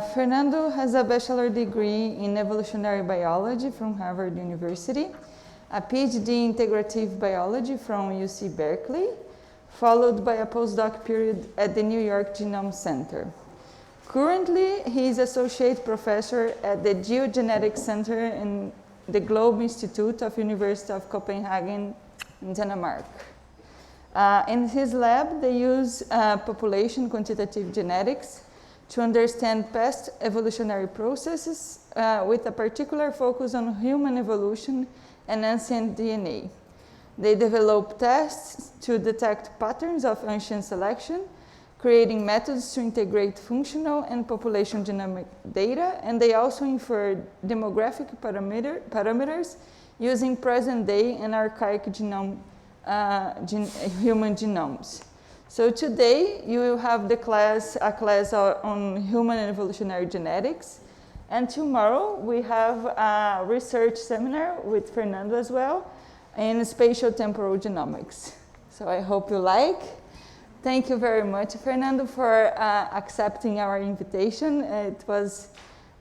Fernando has a bachelor degree in evolutionary biology from Harvard University, a PhD in integrative biology from UC Berkeley, followed by a postdoc period at the New York Genome Center. Currently, he is associate professor at the Geogenetics Center in the Globe Institute of University of Copenhagen in Denmark. In his lab, they use population quantitative genetics to understand past evolutionary processes with a particular focus on human evolution and ancient DNA. They develop tests to detect patterns of ancient selection, creating methods to integrate functional and population genomic data, and they also infer demographic parameters using present-day and archaic genome, human genomes. So today you will have a class on human and evolutionary genetics, and tomorrow we have a research seminar with Fernando as well in spatial temporal genomics. So I hope you like. Thank you very much, Fernando, for accepting our invitation. It's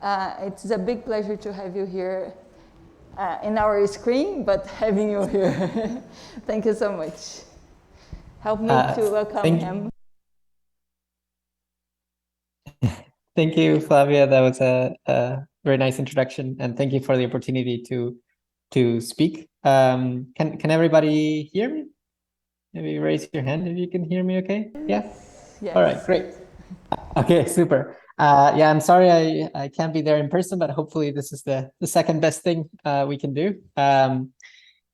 a big pleasure to have you here in our screen, but having you here. Thank you so much. Help me to welcome him. Thank you, Flavia. That was a very nice introduction, and thank you for the opportunity to speak. Can everybody hear me? Maybe raise your hand if you can hear me okay? Yeah? Yes. All right, great. Okay, super. Yeah, I'm sorry I can't be there in person, but hopefully this is the second best thing we can do. I'm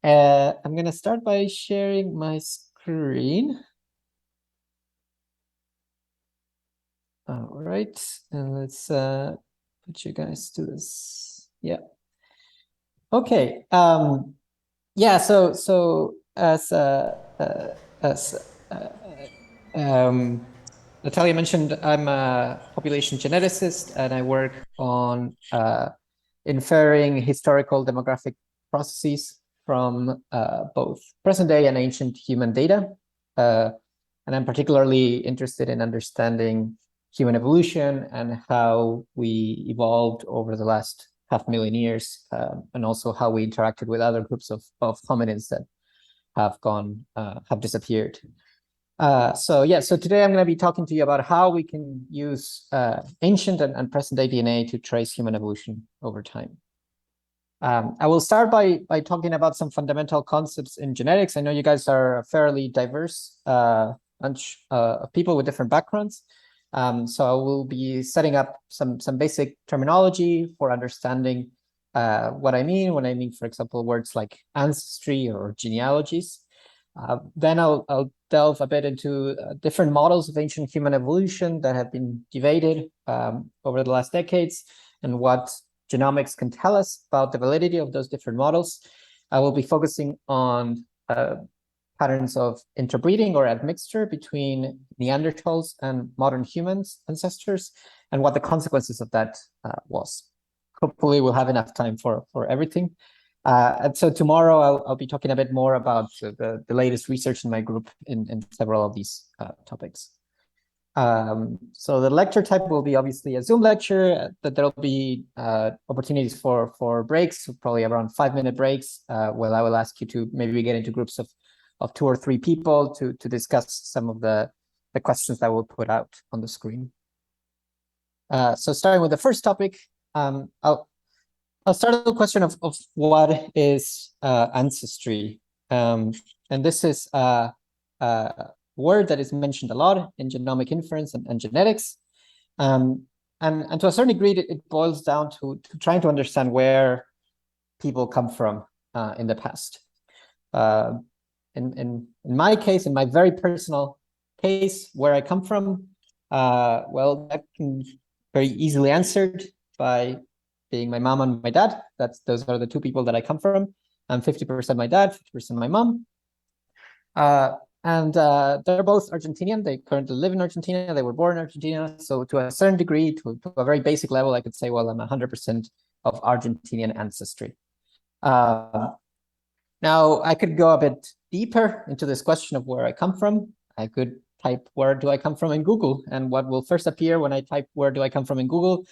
going to start by sharing my screen. All right, and let's put you guys to this. Yeah. Okay. Yeah. So as Natalia mentioned, I'm a population geneticist, and I work on inferring historical demographic processes from both present-day and ancient human data. And I'm particularly interested in understanding human evolution and how we evolved over the last 500,000 years, and also how we interacted with other groups of hominids that have disappeared. So today I'm going to be talking to you about how we can use ancient and present-day DNA to trace human evolution over time. I will start by talking about some fundamental concepts in genetics. I know you guys are a fairly diverse bunch of people with different backgrounds. So I will be setting up some basic terminology for understanding what I mean when I mean, for example, words like ancestry or genealogies. Then I'll delve a bit into different models of ancient human evolution that have been debated over the last decades and what genomics can tell us about the validity of those different models. I will be focusing on patterns of interbreeding or admixture between Neanderthals and modern humans ancestors, and what the consequences of that was. Hopefully we'll have enough time for everything. And so tomorrow I'll be talking a bit more about the latest research in my group in several of these topics. So the lecture type will be obviously a Zoom lecture, but there'll be opportunities for breaks, probably around 5-minute breaks, where I will ask you to maybe get into groups of 2 or 3 people to discuss some of the questions that we'll put out on the screen. So starting with the first topic, I'll start with the question of what is ancestry. And this is a word that is mentioned a lot in genomic inference and genetics. And to a certain degree, it boils down to trying to understand where people come from in the past. In my case, in my very personal case, where I come from, well, that can be very easily answered by being my mom and my dad. Those are the 2 people that I come from. I'm 50% my dad, 50% my mom. And they're both Argentinian. They currently live in Argentina. They were born in Argentina. So to a certain degree, to a very basic level, I could say, well, I'm 100% of Argentinian ancestry. Now, I could go a bit deeper into this question of where I come from. I could type where do I come from in Google, and what will first appear when I type where do I come from in Google,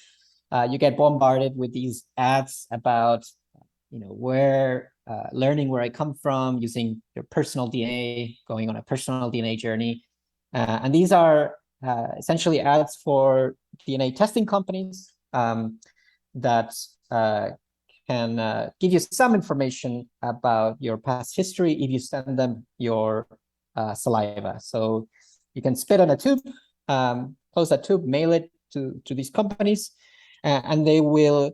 you get bombarded with these ads about, where learning where I come from, using your personal DNA, going on a personal DNA journey. And these are essentially ads for DNA testing companies that can give you some information about your past history if you send them your saliva. So you can spit on a tube, close that tube, mail it to these companies, and they will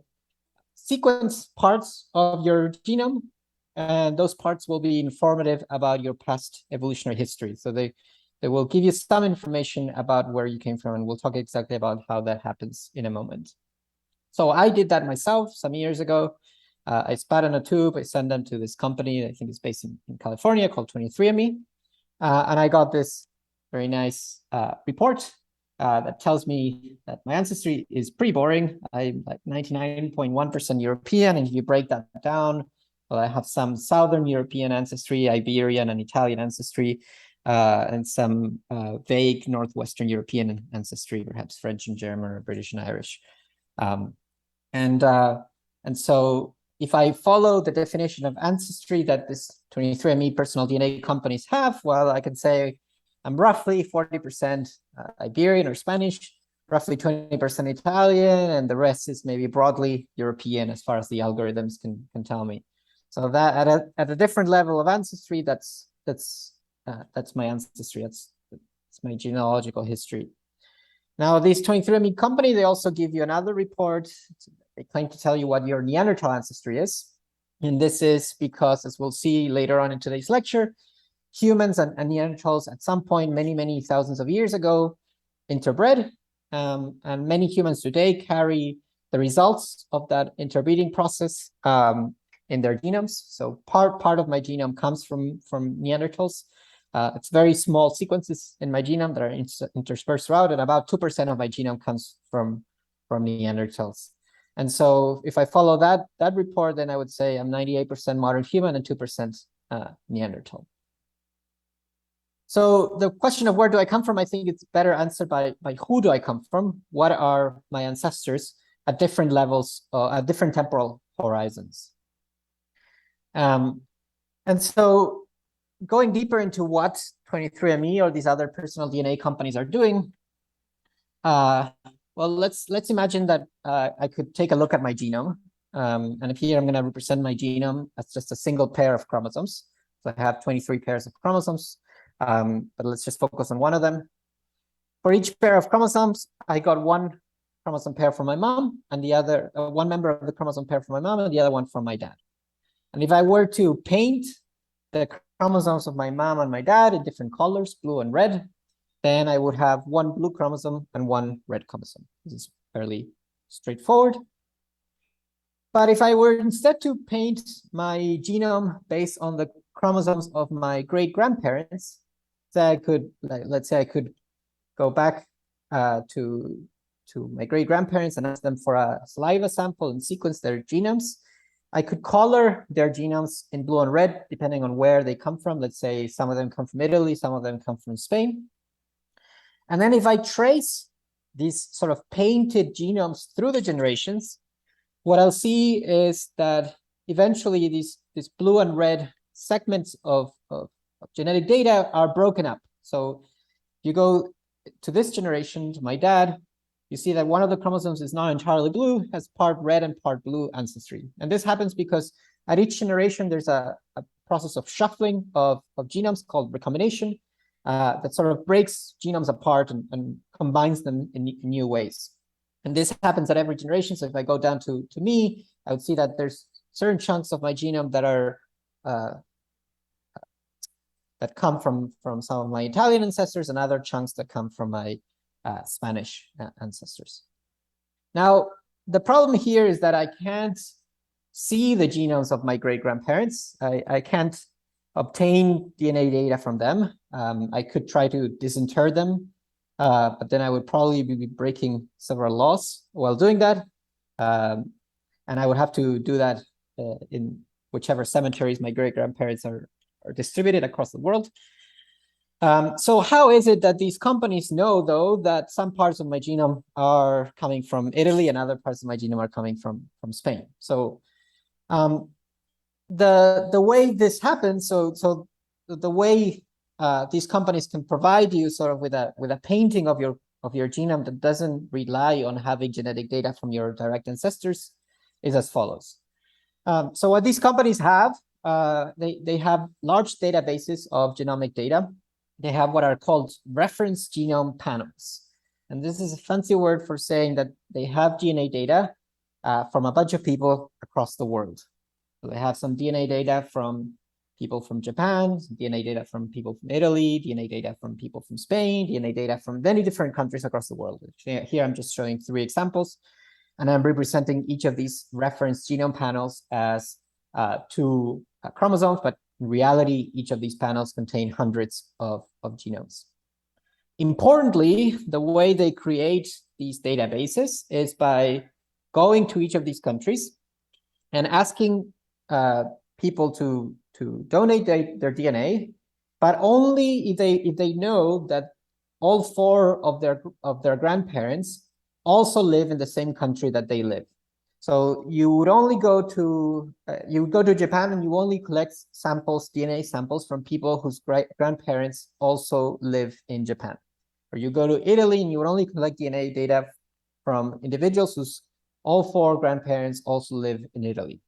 sequence parts of your genome, and those parts will be informative about your past evolutionary history. So they will give you some information about where you came from, and we'll talk exactly about how that happens in a moment. So I did that myself some years ago. I spat on a tube, I sent them to this company, I think it's based in California, called 23andMe. And I got this very nice report that tells me that my ancestry is pretty boring. I'm like 99.1% European, and if you break that down, well, I have some Southern European ancestry, Iberian and Italian ancestry, and some vague Northwestern European ancestry, perhaps French and German or British and Irish. And so if I follow the definition of ancestry that this 23andMe personal DNA companies have, well, I can say I'm roughly 40% Iberian or Spanish, roughly 20% Italian, and the rest is maybe broadly European as far as the algorithms can tell me. So that at a different level of ancestry, that's my ancestry. That's my genealogical history. Now, this 23andMe company, they also give you another report. They claim to tell you what your Neanderthal ancestry is. And this is because, as we'll see later on in today's lecture, humans and Neanderthals at some point, many thousands of years ago, interbred. And many humans today carry the results of that interbreeding process in their genomes. So part of my genome comes from Neanderthals. It's very small sequences in my genome that are interspersed throughout, and about 2% of my genome comes from Neanderthals. And so if I follow that report, then I would say I'm 98% modern human and 2% Neanderthal. So the question of where do I come from, I think it's better answered by who do I come from? What are my ancestors at different levels, at different temporal horizons? And so going deeper into what 23andMe or these other personal DNA companies are doing, well, let's imagine that I could take a look at my genome. And if here I'm going to represent my genome as just a single pair of chromosomes. So I have 23 pairs of chromosomes, but let's just focus on one of them. For each pair of chromosomes, I got one chromosome pair from my mom, and the other, one member of the chromosome pair from my mom, and the other one from my dad. And if I were to paint the chromosomes of my mom and my dad in different colors, blue and red, then I would have one blue chromosome and one red chromosome. This is fairly straightforward. But if I were instead to paint my genome based on the chromosomes of my great-grandparents, so I could, let's say I could go back to my great-grandparents and ask them for a saliva sample and sequence their genomes. I could color their genomes in blue and red, depending on where they come from. Let's say some of them come from Italy, some of them come from Spain. And then if I trace these sort of painted genomes through the generations, what I'll see is that eventually these blue and red segments of genetic data are broken up. So you go to this generation, to my dad, you see that one of the chromosomes is not entirely blue, has part red and part blue ancestry. And this happens because at each generation, there's a process of shuffling of genomes called recombination that sort of breaks genomes apart and combines them in new ways. And this happens at every generation. So if I go down to me, I would see that there's certain chunks of my genome that are that come from some of my Italian ancestors, and other chunks that come from my Spanish ancestors. Now, the problem here is that I can't see the genomes of my great-grandparents. I can't obtain DNA data from them. I could try to disinter them, but then I would probably be breaking several laws while doing that. And I would have to do that in whichever cemeteries my great-grandparents are distributed across the world. So how is it that these companies know, though, that some parts of my genome are coming from Italy and other parts of my genome are coming from Spain? So the way this happens, so the way these companies can provide you sort of with a painting of your genome that doesn't rely on having genetic data from your direct ancestors is as follows. So what these companies have, they have large databases of genomic data. They have what are called reference genome panels. And this is a fancy word for saying that they have DNA data from a bunch of people across the world. So they have some DNA data from people from Japan, DNA data from people from Italy, DNA data from people from Spain, DNA data from many different countries across the world. Here I'm just showing 3 examples, and I'm representing each of these reference genome panels as 2 chromosomes, but in reality, each of these panels contain hundreds of genomes. Importantly, the way they create these databases is by going to each of these countries and asking people to donate their DNA, but only if they know that all 4 of their grandparents also live in the same country that they live. So you would only go to Japan and you only collect samples, DNA samples from people whose grandparents also live in Japan. Or you go to Italy and you would only collect DNA data from individuals whose all 4 grandparents also live in Italy.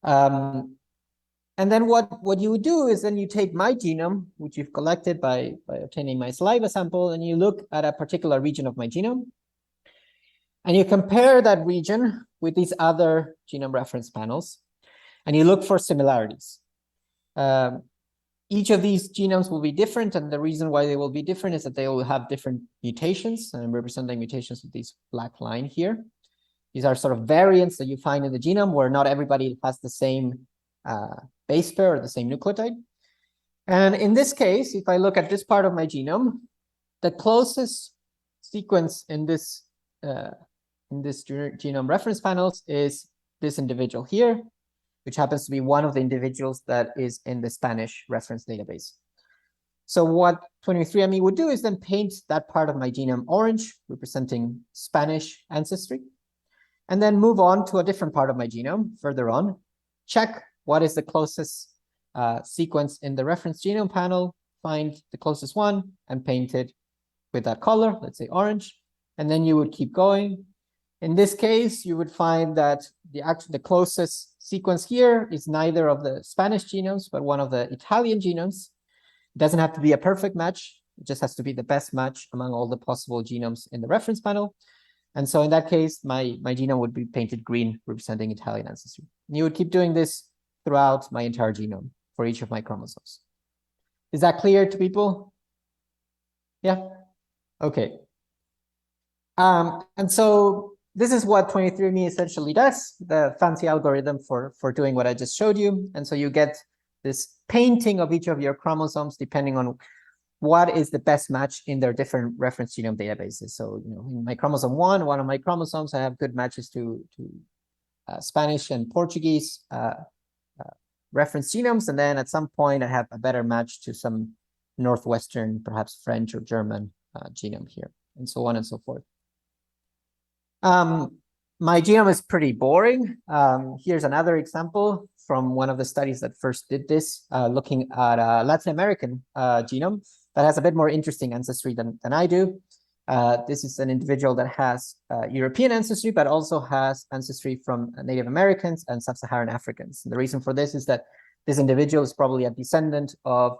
And then what you would do is then you take my genome, which you've collected by obtaining my saliva sample, and you look at a particular region of my genome, and you compare that region with these other genome reference panels, and you look for similarities. Each of these genomes will be different, and the reason why they will be different is that they will have different mutations, and I'm representing mutations with this black line here. These are sort of variants that you find in the genome where not everybody has the same base pair or the same nucleotide. And in this case, if I look at this part of my genome, the closest sequence in this genome reference panels is this individual here, which happens to be one of the individuals that is in the Spanish reference database. So what 23andMe would do is then paint that part of my genome orange, representing Spanish ancestry, and then move on to a different part of my genome further on, check what is the closest sequence in the reference genome panel, find the closest one, and paint it with that color, let's say orange, and then you would keep going. In this case, you would find that the closest sequence here is neither of the Spanish genomes, but one of the Italian genomes. It doesn't have to be a perfect match. It just has to be the best match among all the possible genomes in the reference panel. And so in that case, my genome would be painted green, representing Italian ancestry. And you would keep doing this throughout my entire genome for each of my chromosomes. Is that clear to people? Yeah? Okay. And so this is what 23andMe essentially does, the fancy algorithm for doing what I just showed you. And so you get this painting of each of your chromosomes depending on what is the best match in their different reference genome databases. So, in my chromosome 1, one of my chromosomes, I have good matches to Spanish and Portuguese reference genomes. And then at some point, I have a better match to some Northwestern, perhaps French or German genome here, and so on and so forth. My genome is pretty boring. Here's another example from one of the studies that first did this, looking at a Latin American genome that has a bit more interesting ancestry than I do. This is an individual that has European ancestry, but also has ancestry from Native Americans and Sub-Saharan Africans. And the reason for this is that this individual is probably a descendant of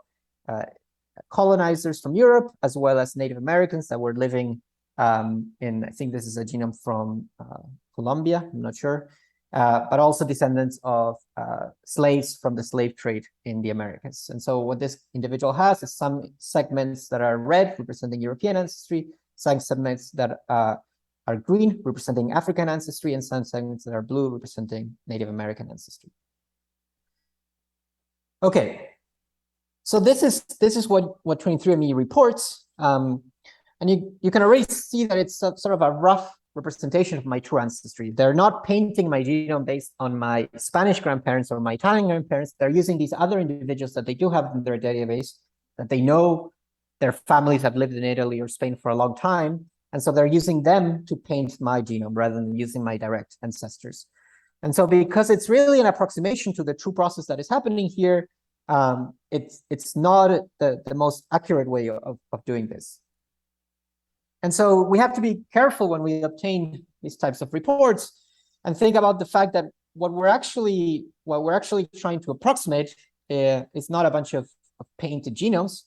colonizers from Europe, as well as Native Americans that were living in, I think this is a genome from Colombia, I'm not sure, but also descendants of slaves from the slave trade in the Americas. And so what this individual has is some segments that are red, representing European ancestry, some segments that are green, representing African ancestry, and some segments that are blue, representing Native American ancestry. Okay, so this is what 23andMe reports. And you can already see that it's sort of a rough representation of my true ancestry. They're not painting my genome based on my Spanish grandparents or my Italian grandparents. They're using these other individuals that they do have in their database that they know their families have lived in Italy or Spain for a long time. And so they're using them to paint my genome rather than using my direct ancestors. And so because it's really an approximation to the true process that is happening here, it's not the most accurate way of doing this. And so we have to be careful when we obtain these types of reports and think about the fact that what we're actually trying to approximate is not a bunch of painted genomes,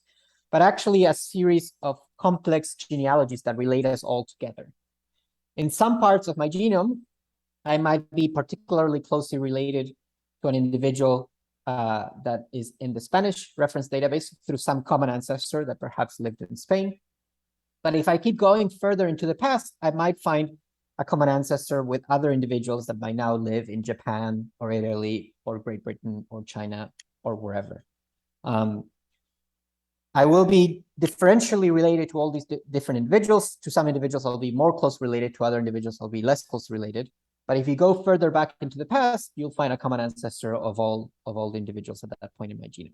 but actually a series of complex genealogies that relate us all together. In some parts of my genome, I might be particularly closely related to an individual that is in the Spanish reference database through some common ancestor that perhaps lived in Spain. But if I keep going further into the past, I might find a common ancestor with other individuals that might now live in Japan or Italy or Great Britain or China or wherever. I will be differentially related to all these different individuals. To some individuals, I'll be more close related. To other individuals, I'll be less close related. But if you go further back into the past, you'll find a common ancestor of all the individuals at that point in my genome.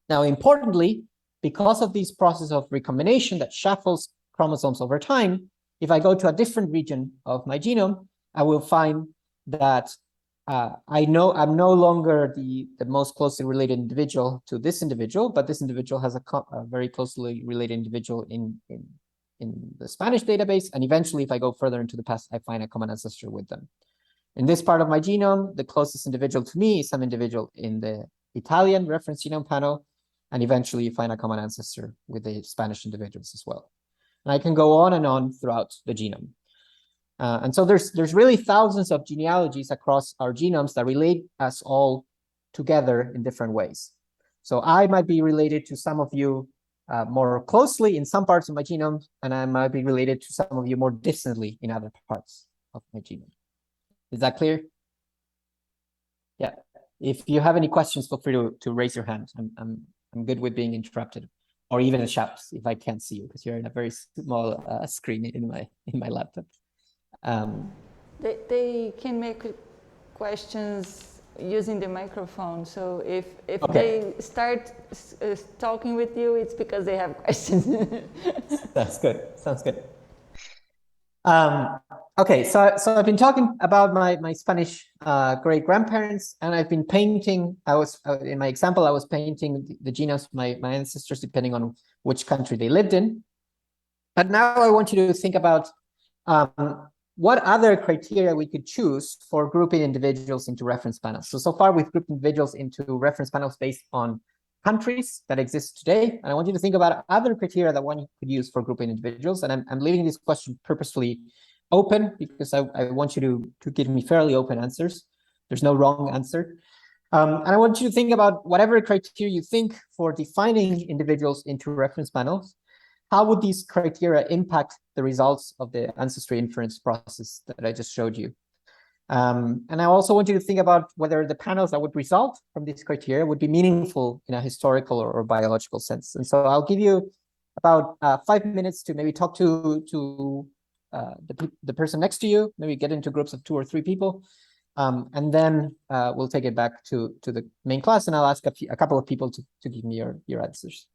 Now, importantly, because of this process of recombination that shuffles chromosomes over time, if I go to a different region of my genome, I will find that I'm no longer the most closely related individual to this individual, but this individual has a very closely related individual in the Spanish database. And eventually, if I go further into the past, I find a common ancestor with them. In this part of my genome, the closest individual to me is some individual in the Italian reference genome panel. And eventually you find a common ancestor with the Spanish individuals as well. And I can go on and on throughout the genome. And so there's really thousands of genealogies across our genomes that relate us all together in different ways. So I might be related to some of you more closely in some parts of my genome, and I might be related to some of you more distantly in other parts of my genome. Is that clear? Yeah. If you have any questions, feel free to raise your hand. I'm good with being interrupted, or even a shout if I can't see you because you're in a very small screen in my laptop. They can make questions using the microphone. So if Okay. they start talking with you, it's because they have questions. That's good. Sounds good. Okay, so I've been talking about my Spanish great grandparents, and I've been painting. In my example, I was painting the genomes of my ancestors depending on which country they lived in. But now I want you to think about what other criteria we could choose for grouping individuals into reference panels. So far we've grouped individuals into reference panels based on countries that exist today. And I want you to think about other criteria that one could use for grouping individuals. And I'm leaving this question purposefully open because I want you to give me fairly open answers. There's no wrong answer. And I want you to think about whatever criteria you think for defining individuals into reference panels. How would these criteria impact the results of the ancestry inference process that I just showed you? And I also want you to think about whether the panels that would result from these criteria would be meaningful in a historical or biological sense. And so I'll give you about 5 minutes to maybe talk to the person next to you, maybe get into groups of 2 or 3 people. And then we'll take it back to the main class, and I'll ask a couple of people to give me your answers.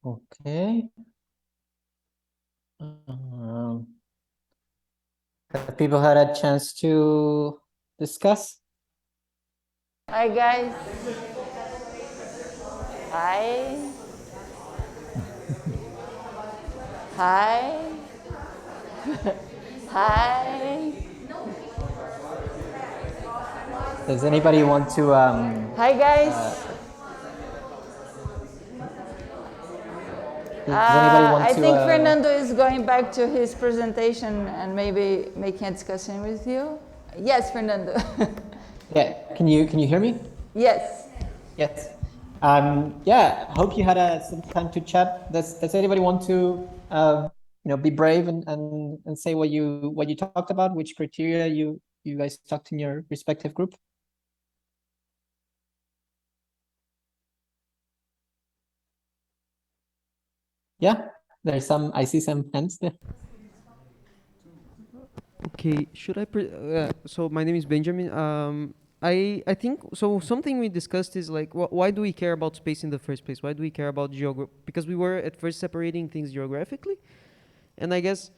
Okay. Have people had a chance to discuss? Hi guys. Hi. Hi. Hi. Does anybody want to Hi guys. does anybody want I to think Fernando is going back to his presentation and maybe making a discussion with you. Yes, Fernando. yeah, can you hear me? Yes. Yes. Yeah, hope you had some time to chat. Does anybody want to be brave and say what you talked about, which criteria you guys talked in your respective group? Yeah, I see some hands there. Okay, should I? So my name is Benjamin. I think so. Something we discussed is like, why do we care about space in the first place? Why do we care about geography? Because we were at first separating things geographically, and I guess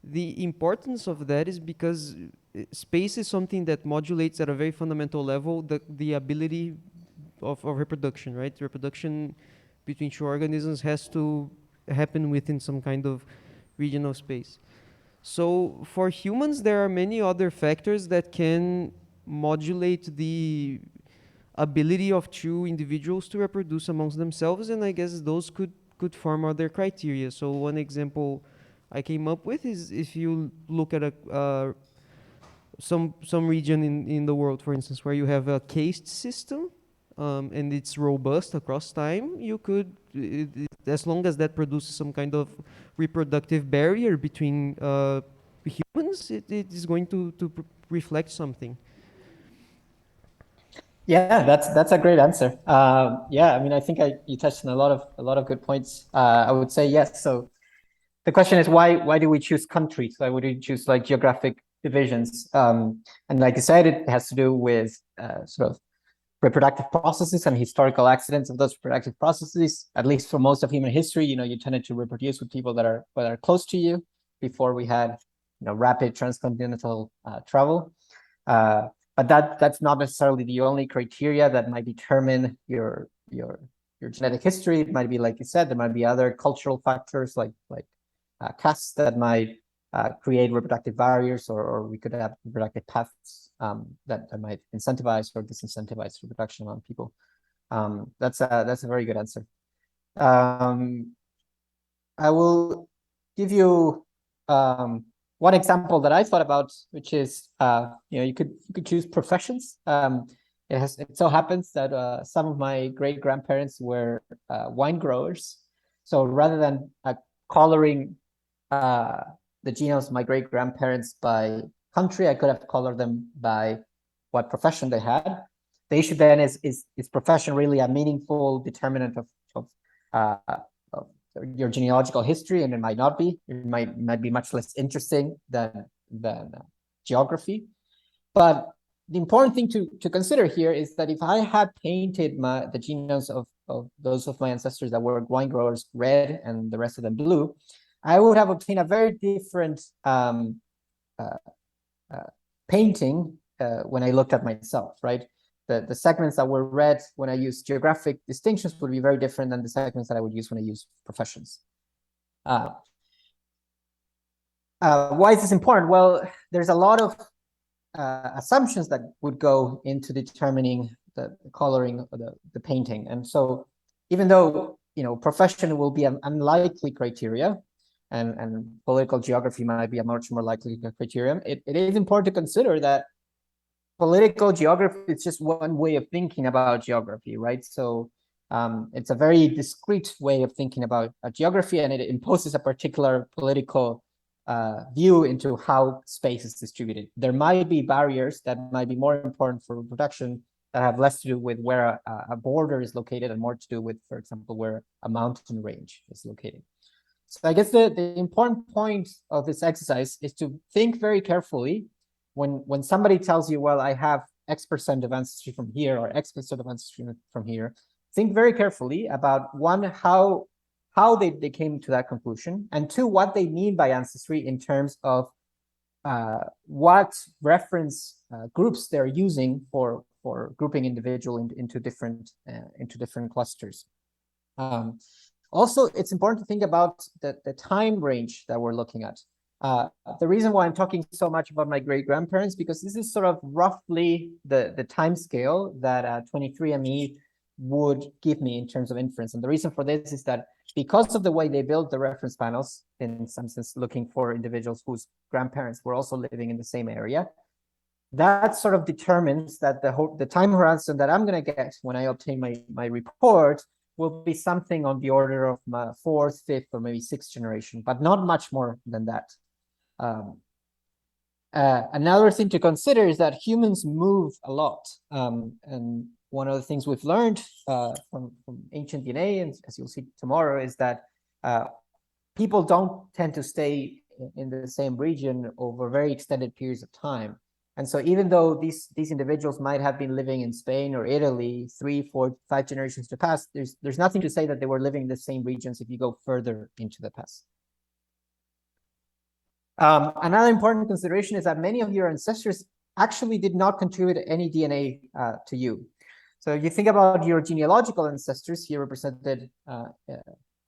the importance of that is because space is something that modulates at a very fundamental level the ability of reproduction, right? Reproduction between two organisms has to happen within some kind of region of space. So for humans, there are many other factors that can modulate the ability of two individuals to reproduce amongst themselves, and I guess those could form other criteria. So one example I came up with is if you look at some region in the world, for instance, where you have a caste system, and it's robust across time, you could, as long as that produces some kind of reproductive barrier between humans, it is going to reflect something. Yeah, that's a great answer. Yeah, I mean, I think you touched on a lot of good points. I would say yes. So the question is why do we choose countries? Why would we choose like geographic divisions? And like you said, it has to do with sort of reproductive processes and historical accidents of those reproductive processes. At least for most of human history, you tended to reproduce with people that are close to you before we had rapid transcontinental travel. But that's not necessarily the only criteria that might determine your genetic history. It might be, like you said, there might be other cultural factors like castes that might create reproductive barriers, or we could have reproductive paths that might incentivize or disincentivize reproduction among people. That's a very good answer. I will give you one example that I thought about, which is you could choose professions. It so happens that some of my great grandparents were wine growers. So rather than coloring the genomes of my great grandparents by country, I could have colored them by what profession they had. The issue then is profession really a meaningful determinant of your genealogical history? And it might not be. It might be much less interesting than geography. But the important thing to consider here is that if I had painted the genomes of those of my ancestors that were wine growers red and the rest of them blue, I would have obtained a very different painting when I looked at myself, right? The segments that were red when I used geographic distinctions would be very different than the segments that I would use when I use professions. Why is this important? Well, there's a lot of assumptions that would go into determining the coloring of the painting. And so even though profession will be an unlikely criteria, and political geography might be a much more likely criterion, it is important to consider that political geography is just one way of thinking about geography, right? So it's a very discrete way of thinking about geography, and it imposes a particular political view into how space is distributed. There might be barriers that might be more important for reproduction that have less to do with where a border is located and more to do with, for example, where a mountain range is located. So I guess the important point of this exercise is to think very carefully when somebody tells you, well, I have X% of ancestry from here or X% of ancestry from here, think very carefully about one, how how they came to that conclusion, and two, what they mean by ancestry in terms of what reference groups they're using for grouping individual into different clusters. Also, it's important to think about the time range that we're looking at. The reason why I'm talking so much about my great-grandparents, because this is sort of roughly the time scale that 23andMe would give me in terms of inference. And the reason for this is that because of the way they built the reference panels, in some sense looking for individuals whose grandparents were also living in the same area, that sort of determines that the time horizon that I'm going to get when I obtain my report will be something on the order of my fourth, fifth, or maybe sixth generation, but not much more than that. Another thing to consider is that humans move a lot. And one of the things we've learned from ancient DNA, and as you'll see tomorrow, is that people don't tend to stay in the same region over very extended periods of time. And so even though these individuals might have been living in Spain or Italy 3, 4, 5 generations to the past, there's nothing to say that they were living in the same regions if you go further into the past. Another important consideration is that many of your ancestors actually did not contribute any DNA to you. So if you think about your genealogical ancestors, here represented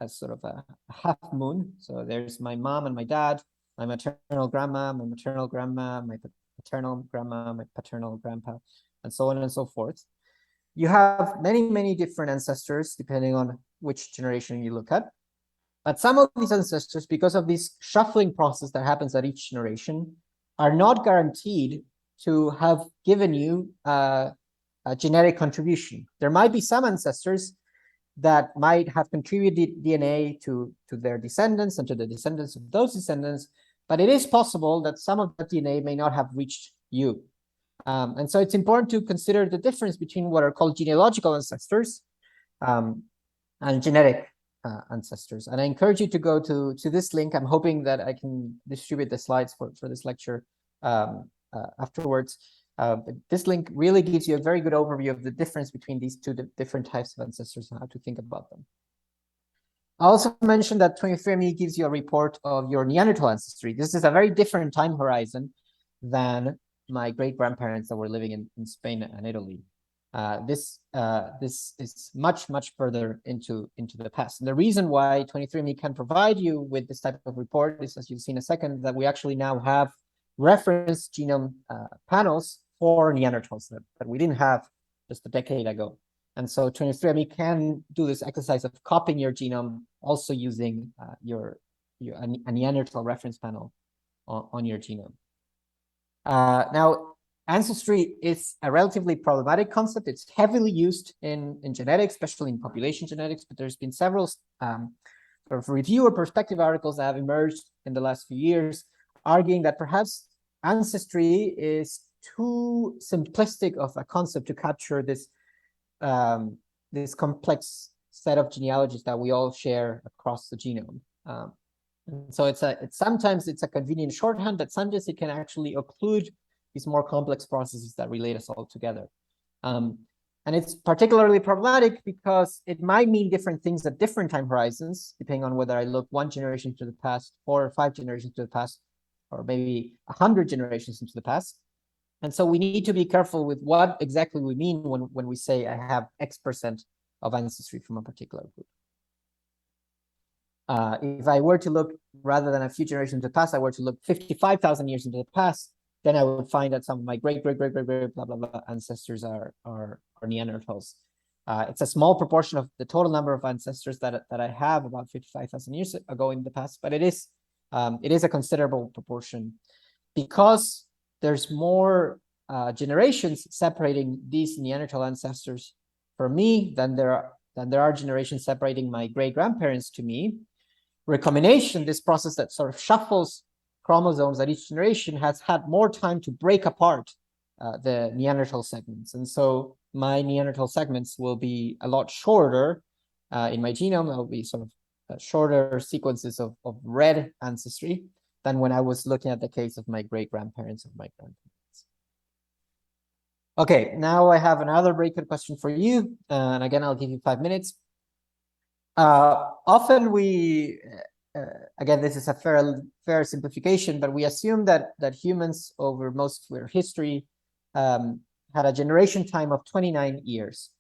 as sort of a half moon. So there's my mom and my dad, my maternal grandma, my maternal grandma, my paternal grandma, my paternal grandpa, and so on and so forth. You have many, many different ancestors, depending on which generation you look at. But some of these ancestors, because of this shuffling process that happens at each generation, are not guaranteed to have given you a genetic contribution. There might be some ancestors that might have contributed DNA to their descendants and to the descendants of those descendants, but it is possible that some of that DNA may not have reached you. And so it's important to consider the difference between what are called genealogical ancestors and genetic ancestors. And I encourage you to go to this link. I'm hoping that I can distribute the slides for this lecture afterwards. But this link really gives you a very good overview of the difference between these two different types of ancestors and how to think about them. I also mentioned that 23andMe gives you a report of your Neanderthal ancestry. This is a very different time horizon than my great-grandparents that were living in Spain and Italy. This is much further into the past. And the reason why 23andMe can provide you with this type of report is, as you'll see in a second, that we actually now have reference genome panels for Neanderthals that we didn't have just a decade ago. And so 23andMe can do this exercise of copying your genome, also using a Neanderthal reference panel on your genome. Now, ancestry is a relatively problematic concept. It's heavily used in genetics, especially in population genetics, but there's been several sort of review or perspective articles that have emerged in the last few years, arguing that perhaps ancestry is too simplistic of a concept to capture this complex set of genealogies that we all share across the genome. So sometimes it's a convenient shorthand, but sometimes it can actually occlude these more complex processes that relate us all together. And it's particularly problematic because it might mean different things at different time horizons, depending on whether I look 1 generation to the past, 4 or 5 generations to the past, or maybe 100 generations into the past. And so we need to be careful with what exactly we mean when we say I have X% of ancestry from a particular group. If I were to look, rather than a few generations into the past, I were to look 55,000 years into the past, then I would find that some of my great blah blah blah ancestors are Neanderthals. It's a small proportion of the total number of ancestors that I have, about 55,000 years ago in the past, but it is a considerable proportion because there's more generations separating these Neanderthal ancestors from me than there are generations separating my great-grandparents to me. Recombination, this process that sort of shuffles chromosomes at each generation, has had more time to break apart the Neanderthal segments. And so my Neanderthal segments will be a lot shorter in my genome. There will be sort of shorter sequences of red ancestry than when I was looking at the case of my great-grandparents or my grandparents. Okay, now I have another very good question for you. And again, I'll give you 5 minutes. Often we, again, this is a fair simplification, but we assume that humans over most of their history had a generation time of 29 years,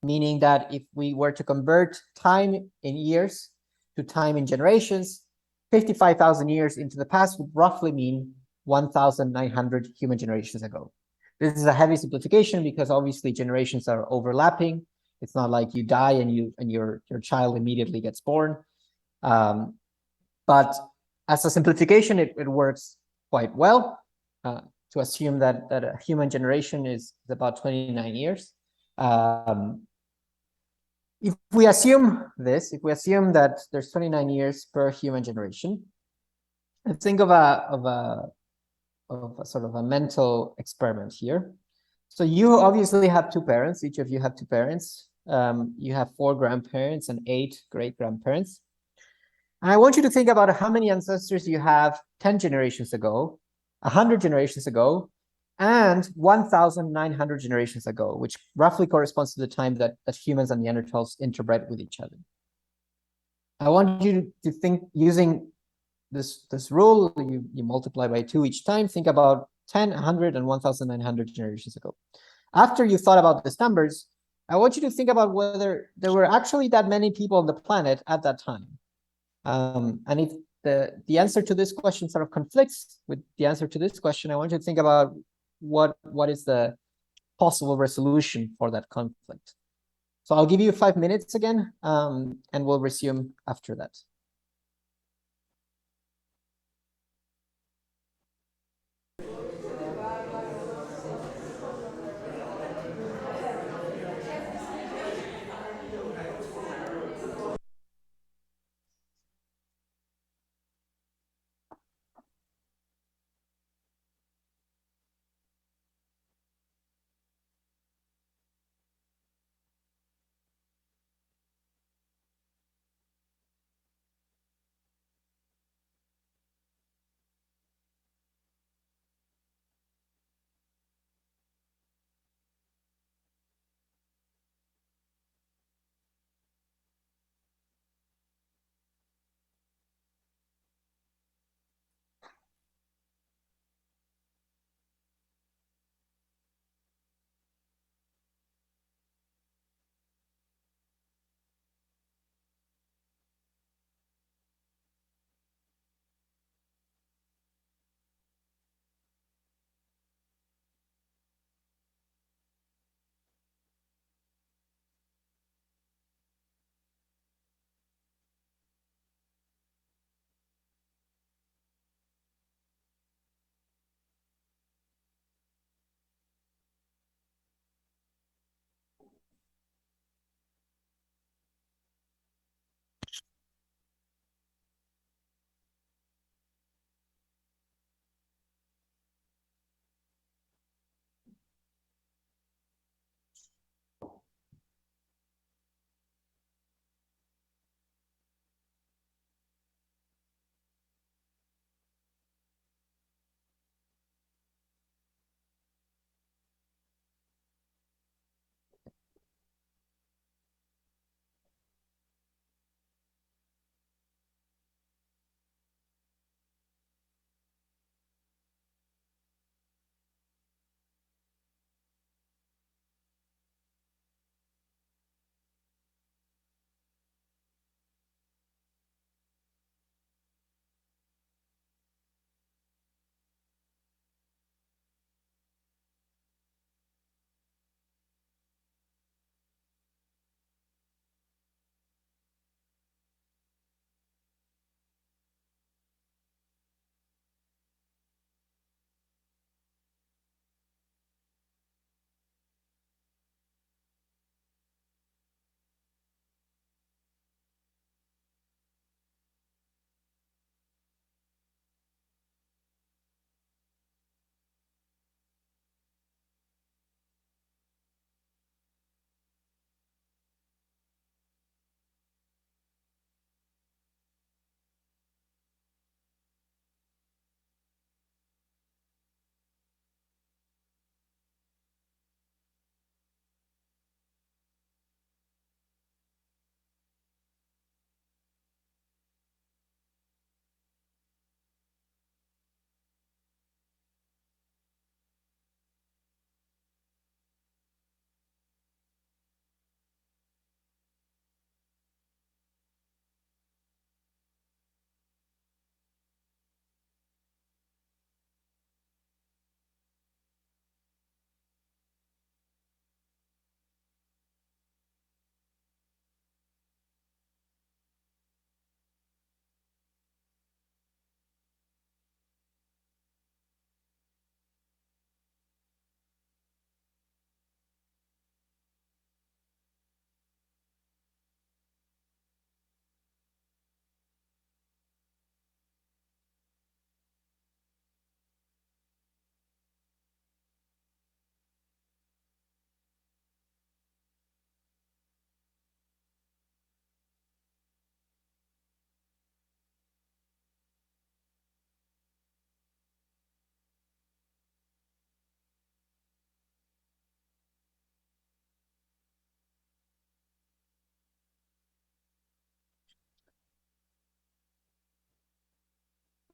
meaning that if we were to convert time in years to time in generations, 55,000 years into the past would roughly mean 1,900 human generations ago. This is a heavy simplification because obviously generations are overlapping. It's not like you die and your child immediately gets born. But as a simplification, it works quite well to assume that a human generation is about 29 years. If we assume this, if we assume that there's 29 years per human generation, let's think of a sort of a mental experiment here. So you obviously have two parents. Each of you have two parents. You have 4 grandparents and 8 great-grandparents. And I want you to think about how many ancestors you have 10 generations ago, 100 generations ago, and 1,900 generations ago, which roughly corresponds to the time that humans and Neanderthals interbred with each other. I want you to think using this rule, you multiply by 2 each time, think about 10, 100, and 1,900 generations ago. After you thought about these numbers, I want you to think about whether there were actually that many people on the planet at that time. And if the answer to this question sort of conflicts with the answer to this question, I want you to think about what is the possible resolution for that conflict. So I'll give you 5 minutes again, and we'll resume after that.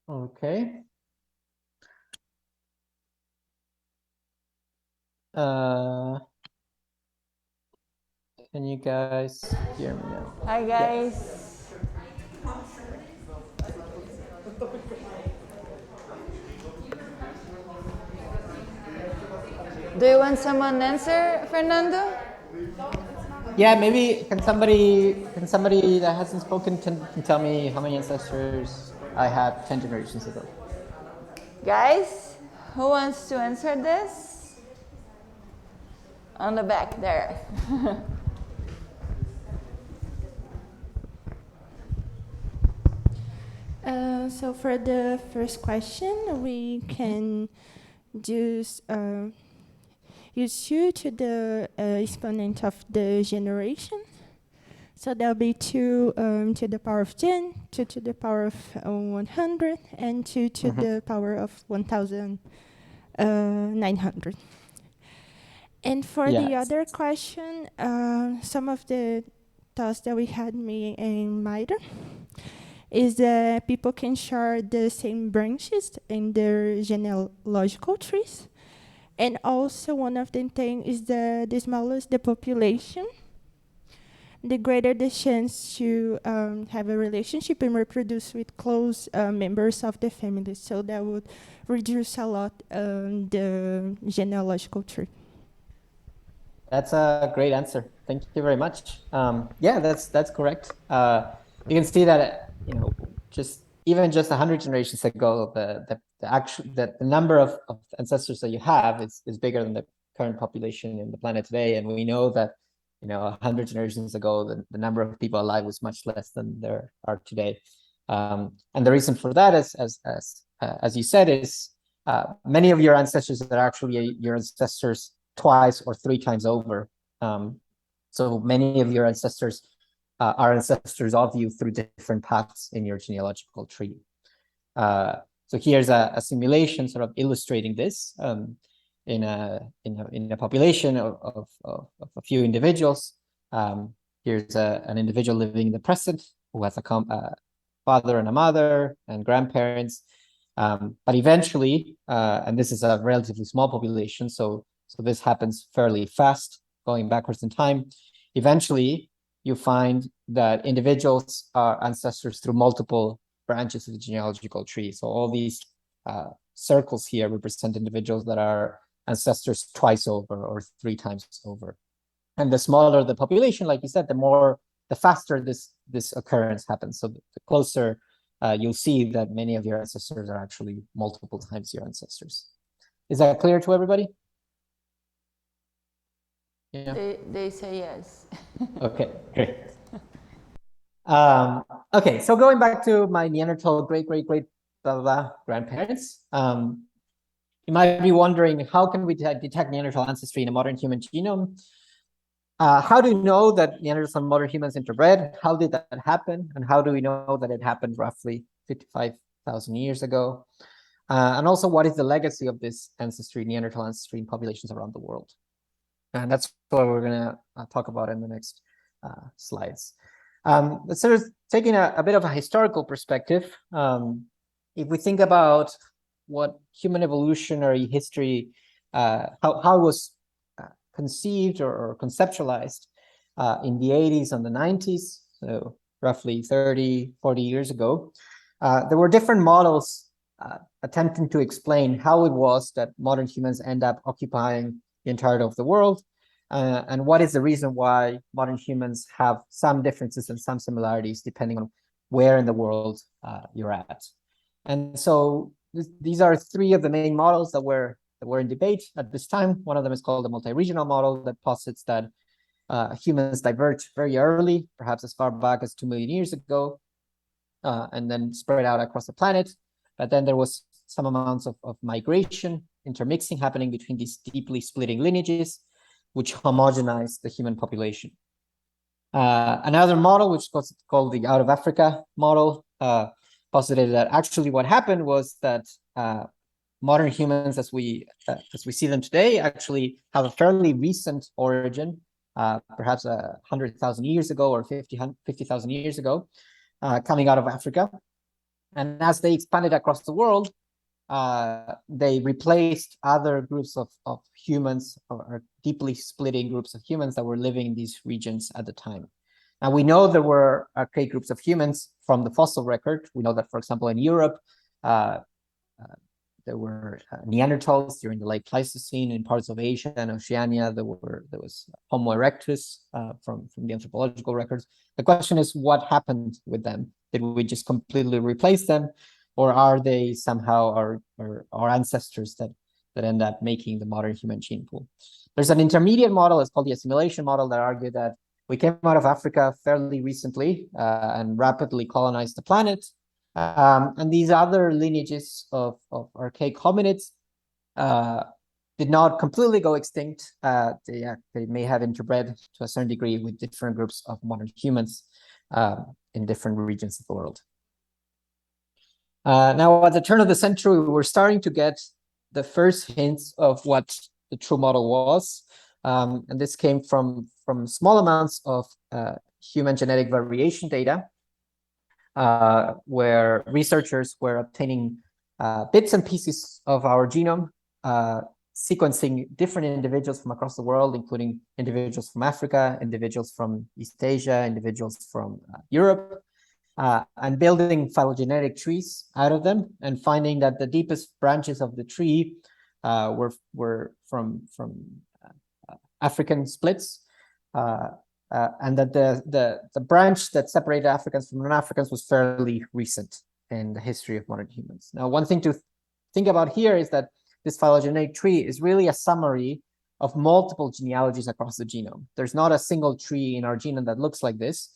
Okay. Can you guys hear me now? Hi guys. Do you want someone answer, Fernando? Yeah, maybe can somebody that hasn't spoken can tell me how many ancestors I had 10 generations ago? Guys, who wants to answer this? On the back there. So for the first question, we can just use 2 to the exponent of the generation. So that'll be 2 to the power of 10, 2 to the power of 100, and 2 to the power of 1,900. And for the other question, some of the thoughts that we had, me and Maida, is that people can share the same branches in their genealogical trees. And also one of the things is that the smaller the population, the greater the chance to have a relationship and reproduce with close members of the family. So that would reduce a lot the genealogical tree. That's a great answer. Thank you very much. Yeah, that's correct. You can see that just 100 generations ago, the number of ancestors that you have is bigger than the current population in the planet today, and we know that 100 generations ago the number of people alive was much less than there are today. And the reason for that is, as you said, is many of your ancestors are actually your ancestors twice or 3 times over. So many of your ancestors are ancestors of you through different paths in your genealogical tree. So here's a simulation sort of illustrating this in a population of a few individuals. Here's an individual living in the present who has a father and a mother and grandparents. But eventually, and this is a relatively small population, so this happens fairly fast, going backwards in time. Eventually, you find that individuals are ancestors through multiple branches of the genealogical tree. So all these circles here represent individuals that are ancestors twice over or 3 times over. And the smaller the population, like you said, the faster this occurrence happens. So the closer you'll see that many of your ancestors are actually multiple times your ancestors. Is that clear to everybody? Yeah. They say yes. Okay, great. Okay, so going back to my Neanderthal great grandparents, you might be wondering, how can we detect Neanderthal ancestry in a modern human genome? How do we know that Neanderthals and modern humans interbred? How did that happen? And how do we know that it happened roughly 55,000 years ago? And also, what is the legacy of this ancestry, Neanderthal ancestry, in populations around the world? And that's what we're going to talk about in the next slides. Sort of taking a bit of a historical perspective, if we think about what human evolutionary history, how it was conceived or conceptualized in the 80s and the 90s, so roughly 30, 40 years ago, there were different models attempting to explain how it was that modern humans end up occupying the entirety of the world, and what is the reason why modern humans have some differences and some similarities depending on where in the world you're at. And so these are 3 of the main models that were in debate at this time. One of them is called the multi-regional model, that posits that humans diverged very early, perhaps as far back as 2 million years ago, and then spread out across the planet. But then there was some amounts of migration, intermixing happening between these deeply splitting lineages, which homogenized the human population. Another model, which was called the out of Africa model, posited that actually what happened was that modern humans, as we see them today, actually have a fairly recent origin, perhaps 100,000 years ago or 50,000 years ago, coming out of Africa. And as they expanded across the world, they replaced other groups of humans, or deeply splitting groups of humans that were living in these regions at the time. Now, we know there were archaic groups of humans from the fossil record. We know that, for example, in Europe, there were Neanderthals during the late Pleistocene. In parts of Asia and Oceania, there was Homo erectus from the anthropological records. The question is, what happened with them? Did we just completely replace them, or are they somehow our ancestors that end up making the modern human gene pool? There's an intermediate model, it's called the assimilation model, that argued that we came out of Africa fairly recently and rapidly colonized the planet. And these other lineages of archaic hominids did not completely go extinct. They may have interbred to a certain degree with different groups of modern humans in different regions of the world. Now, at the turn of the century, we were starting to get the first hints of what the true model was. And this came from small amounts of human genetic variation data, where researchers were obtaining bits and pieces of our genome, sequencing different individuals from across the world, including individuals from Africa, individuals from East Asia, individuals from Europe, and building phylogenetic trees out of them, and finding that the deepest branches of the tree were from African splits, and that the branch that separated Africans from non-Africans was fairly recent in the history of modern humans. Now, one thing to think about here is that this phylogenetic tree is really a summary of multiple genealogies across the genome. There's not a single tree in our genome that looks like this.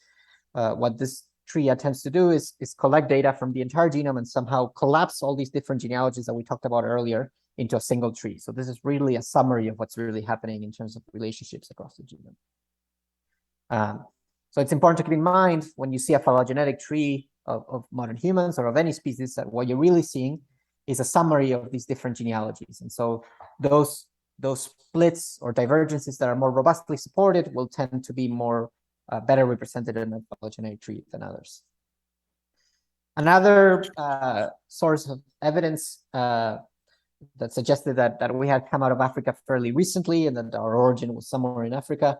What this tree attempts to do is collect data from the entire genome and somehow collapse all these different genealogies that we talked about earlier into a single tree. So this is really a summary of what's really happening in terms of relationships across the genome. So it's important to keep in mind when you see a phylogenetic tree of modern humans or of any species, that what you're really seeing is a summary of these different genealogies. And so those splits or divergences that are more robustly supported will tend to be more better represented in a phylogenetic tree than others. Another source of evidence that suggested that we had come out of Africa fairly recently and that our origin was somewhere in Africa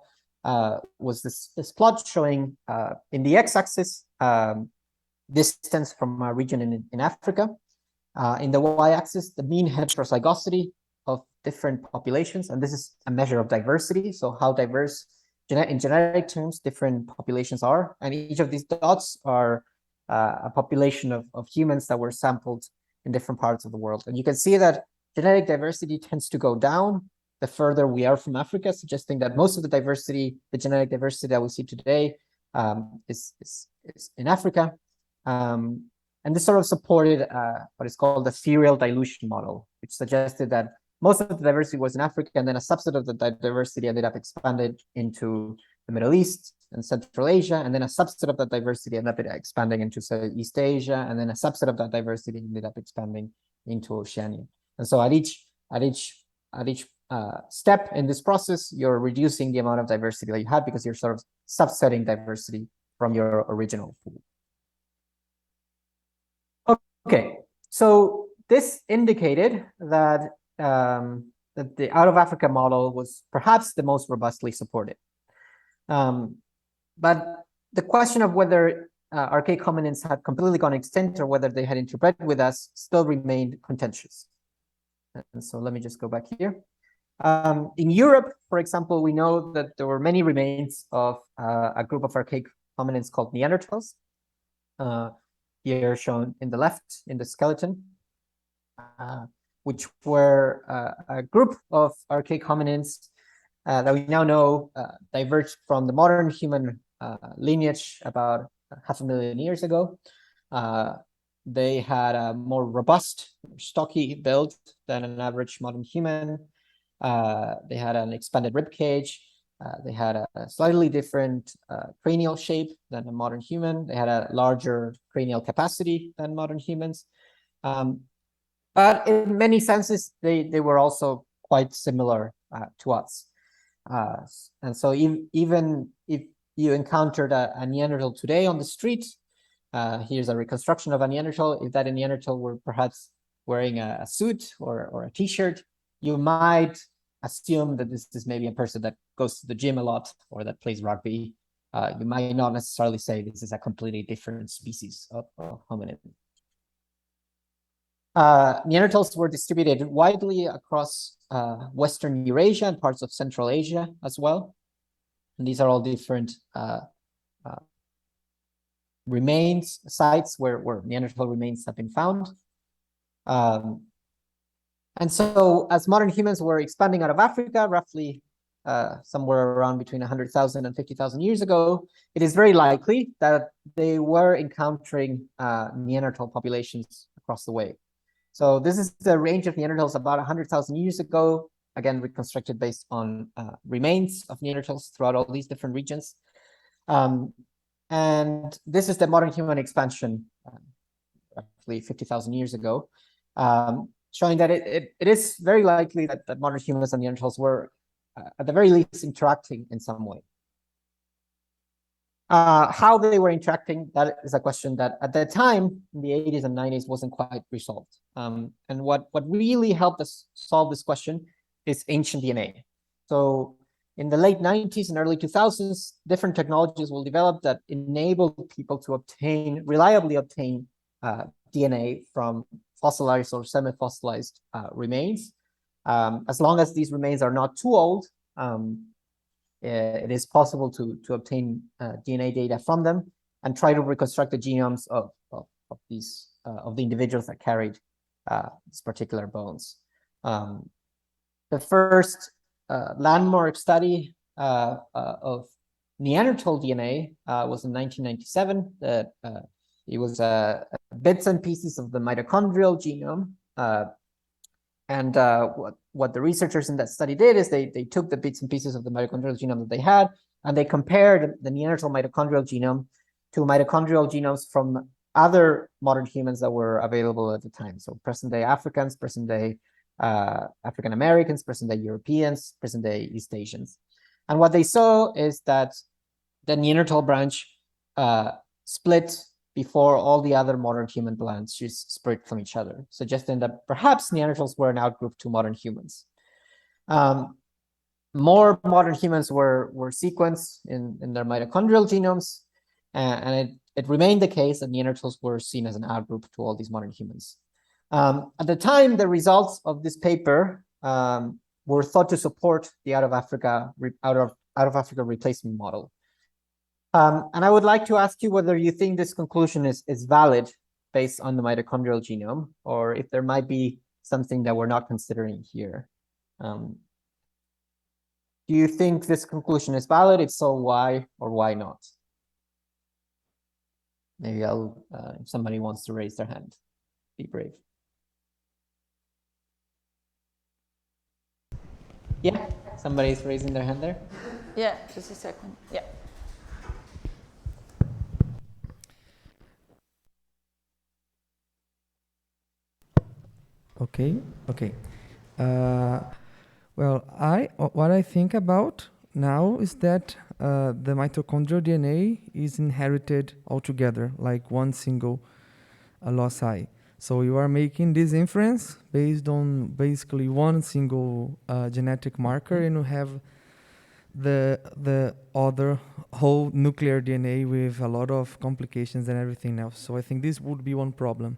was this plot showing in the x-axis distance from a region in Africa. In the y-axis, the mean heterozygosity of different populations, and this is a measure of diversity, so how diverse in genetic terms different populations are, and each of these dots are a population of humans that were sampled in different parts of the world. And you can see that genetic diversity tends to go down the further we are from Africa, suggesting that most of the diversity, the genetic diversity that we see today, is in Africa. And this sort of supported what is called the serial dilution model, which suggested that most of the diversity was in Africa, and then a subset of the diversity ended up expanded into the Middle East and Central Asia, and then a subset of that diversity ended up expanding into East Asia, and then a subset of that diversity ended up expanding into Oceania. And so at each step in this process, you're reducing the amount of diversity that you had because you're sort of subsetting diversity from your original pool. Okay, so this indicated that that the out of Africa model was perhaps the most robustly supported. But the question of whether archaic hominins had completely gone extinct or whether they had interbred with us still remained contentious. And so let me just go back here. In Europe, for example, we know that there were many remains of a group of archaic hominins called Neanderthals. Here shown in the left in the skeleton, which were a group of archaic hominins that we now know diverged from the modern human lineage about 500,000 years ago. They had a more robust, stocky build than an average modern human. They had an expanded rib cage. They had a slightly different cranial shape than a modern human. They had a larger cranial capacity than modern humans. But in many senses, they were also quite similar to us. And so even if you encountered a Neanderthal today on the street, Here's a reconstruction of a Neanderthal. If that Neanderthal were perhaps wearing a suit or a t-shirt, you might assume that this is maybe a person that goes to the gym a lot or that plays rugby. You might not necessarily say this is a completely different species of hominid. Neanderthals were distributed widely across Western Eurasia and parts of Central Asia as well. And these are all different remains, sites where Neanderthal remains have been found. And so as modern humans were expanding out of Africa, roughly somewhere around between 100,000 and 50,000 years ago, it is very likely that they were encountering Neanderthal populations across the way. So this is the range of Neanderthals about 100,000 years ago, again, reconstructed based on remains of Neanderthals throughout all these different regions. And this is the modern human expansion, roughly 50,000 years ago, showing that it is very likely that modern humans and Neanderthals were, at the very least, interacting in some way. How they were interacting, that is a question that at the time, in the 80s and 90s, wasn't quite resolved. And what really helped us solve this question is ancient DNA. So in the late 90s and early 2000s, different technologies will develop that enable people to reliably obtain DNA from fossilized or semi-fossilized remains. As long as these remains are not too old, it is possible to obtain DNA data from them and try to reconstruct the genomes of the individuals that carried these particular bones. The first landmark study of Neanderthal DNA was in 1997. It was bits and pieces of the mitochondrial genome. And what the researchers in that study did is they took the bits and pieces of the mitochondrial genome that they had, and they compared the Neanderthal mitochondrial genome to mitochondrial genomes from other modern humans that were available at the time. So present-day Africans, present-day African Americans, present-day Europeans, present-day East Asians. And what they saw is that the Neanderthal branch split before all the other modern human branches spread from each other, suggesting that perhaps Neanderthals were an outgroup to modern humans. More modern humans were sequenced in their mitochondrial genomes, and it remained the case that Neanderthals were seen as an outgroup to all these modern humans. At the time, the results of this paper were thought to support the out of Africa replacement model. And I would like to ask you whether you think this conclusion is valid based on the mitochondrial genome, or if there might be something that we're not considering here. Do you think this conclusion is valid? If so, why or why not? Maybe if somebody wants to raise their hand, be brave. Yeah, somebody's raising their hand there. Yeah, just a second. Yeah. Okay. Well, what I think about now is that the mitochondrial DNA is inherited altogether, like one single loci. So you are making this inference based on basically one single genetic marker, and you have the other whole nuclear DNA with a lot of complications and everything else. So I think this would be one problem.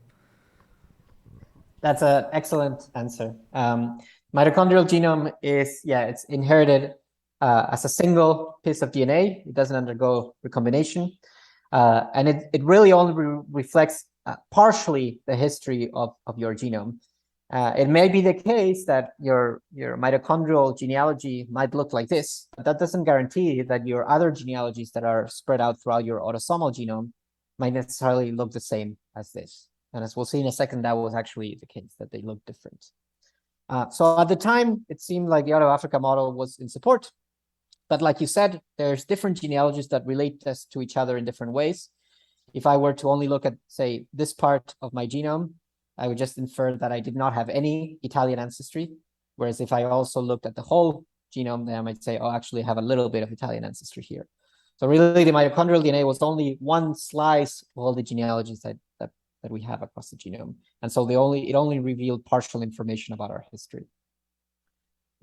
That's an excellent answer. Mitochondrial genome is, it's inherited as a single piece of DNA. It doesn't undergo recombination. And it really only reflects partially the history of your genome. It may be the case that your mitochondrial genealogy might look like this, but that doesn't guarantee that your other genealogies that are spread out throughout your autosomal genome might necessarily look the same as this. And as we'll see in a second, that was actually the case, that they look different. So at the time, it seemed like the out of Africa model was in support. But like you said, there's different genealogies that relate us to each other in different ways. If I were to only look at, say, this part of my genome, I would just infer that I did not have any Italian ancestry. Whereas if I also looked at the whole genome, then I might say, oh, actually I have a little bit of Italian ancestry here. So really, the mitochondrial DNA was only one slice of all the genealogies that we have across the genome. And so it only revealed partial information about our history.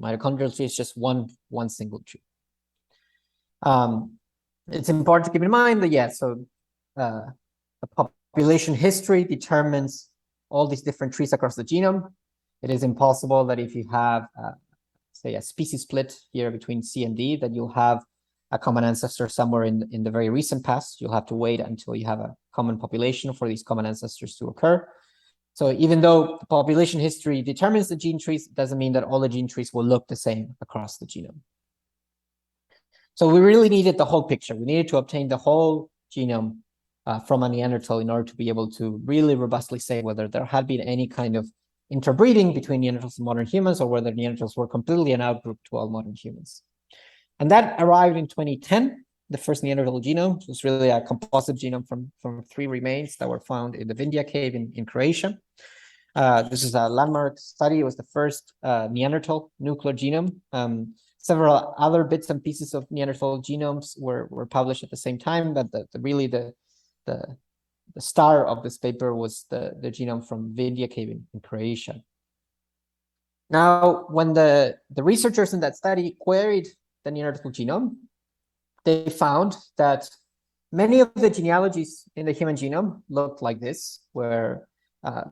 Mitochondrial tree is just one single tree. It's important to keep in mind that, the population history determines all these different trees across the genome. It is impossible that if you have, say, a species split here between C and D, that you'll have a common ancestor somewhere in the very recent past. You'll have to wait until you have a common population for these common ancestors to occur. So even though the population history determines the gene trees, it doesn't mean that all the gene trees will look the same across the genome. So we really needed the whole picture. We needed to obtain the whole genome from a Neanderthal in order to be able to really robustly say whether there had been any kind of interbreeding between Neanderthals and modern humans, or whether Neanderthals were completely an outgroup to all modern humans. And that arrived in 2010. The first Neanderthal genome was really a composite genome from 3 remains that were found in the Vindija cave in Croatia. This is a landmark study. It was the first Neanderthal nuclear genome. Several other bits and pieces of Neanderthal genomes were published at the same time, but the star of this paper was the genome from Vindija cave in Croatia. Now, when the researchers in that study queried the Neanderthal genome, they found that many of the genealogies in the human genome looked like this, where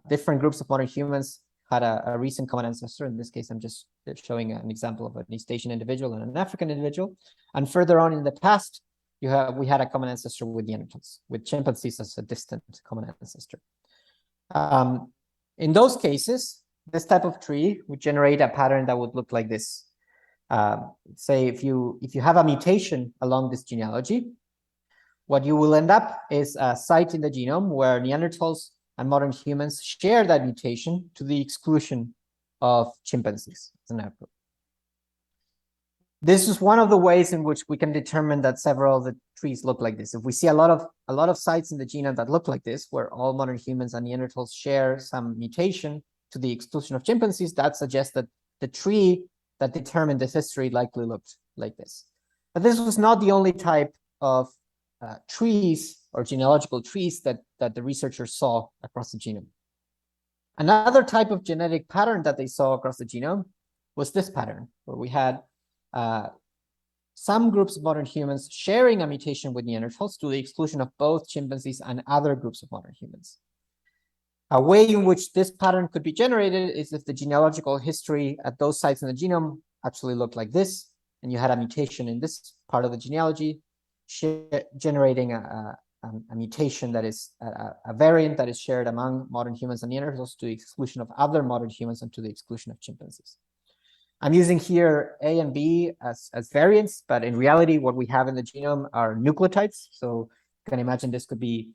different groups of modern humans had a recent common ancestor. In this case, I'm just showing an example of an East Asian individual and an African individual. And further on in the past, we had a common ancestor with Neanderthals, with chimpanzees as a distant common ancestor. In those cases, this type of tree would generate a pattern that would look like this. Say if you have a mutation along this genealogy, what you will end up is a site in the genome where Neanderthals and modern humans share that mutation to the exclusion of chimpanzees as an outgroup. This is one of the ways in which we can determine that several of the trees look like this. If we see a lot of sites in the genome that look like this, where all modern humans and Neanderthals share some mutation to the exclusion of chimpanzees, that suggests that the tree that determined this history likely looked like this. But this was not the only type of trees or genealogical trees that the researchers saw across the genome. Another type of genetic pattern that they saw across the genome was this pattern, where we had some groups of modern humans sharing a mutation with Neanderthals to the exclusion of both chimpanzees and other groups of modern humans. A way in which this pattern could be generated is if the genealogical history at those sites in the genome actually looked like this, and you had a mutation in this part of the genealogy, generating a mutation that is a variant that is shared among modern humans and Neanderthals to the exclusion of other modern humans and to the exclusion of chimpanzees. I'm using here A and B as variants, but in reality, what we have in the genome are nucleotides. So you can imagine this could be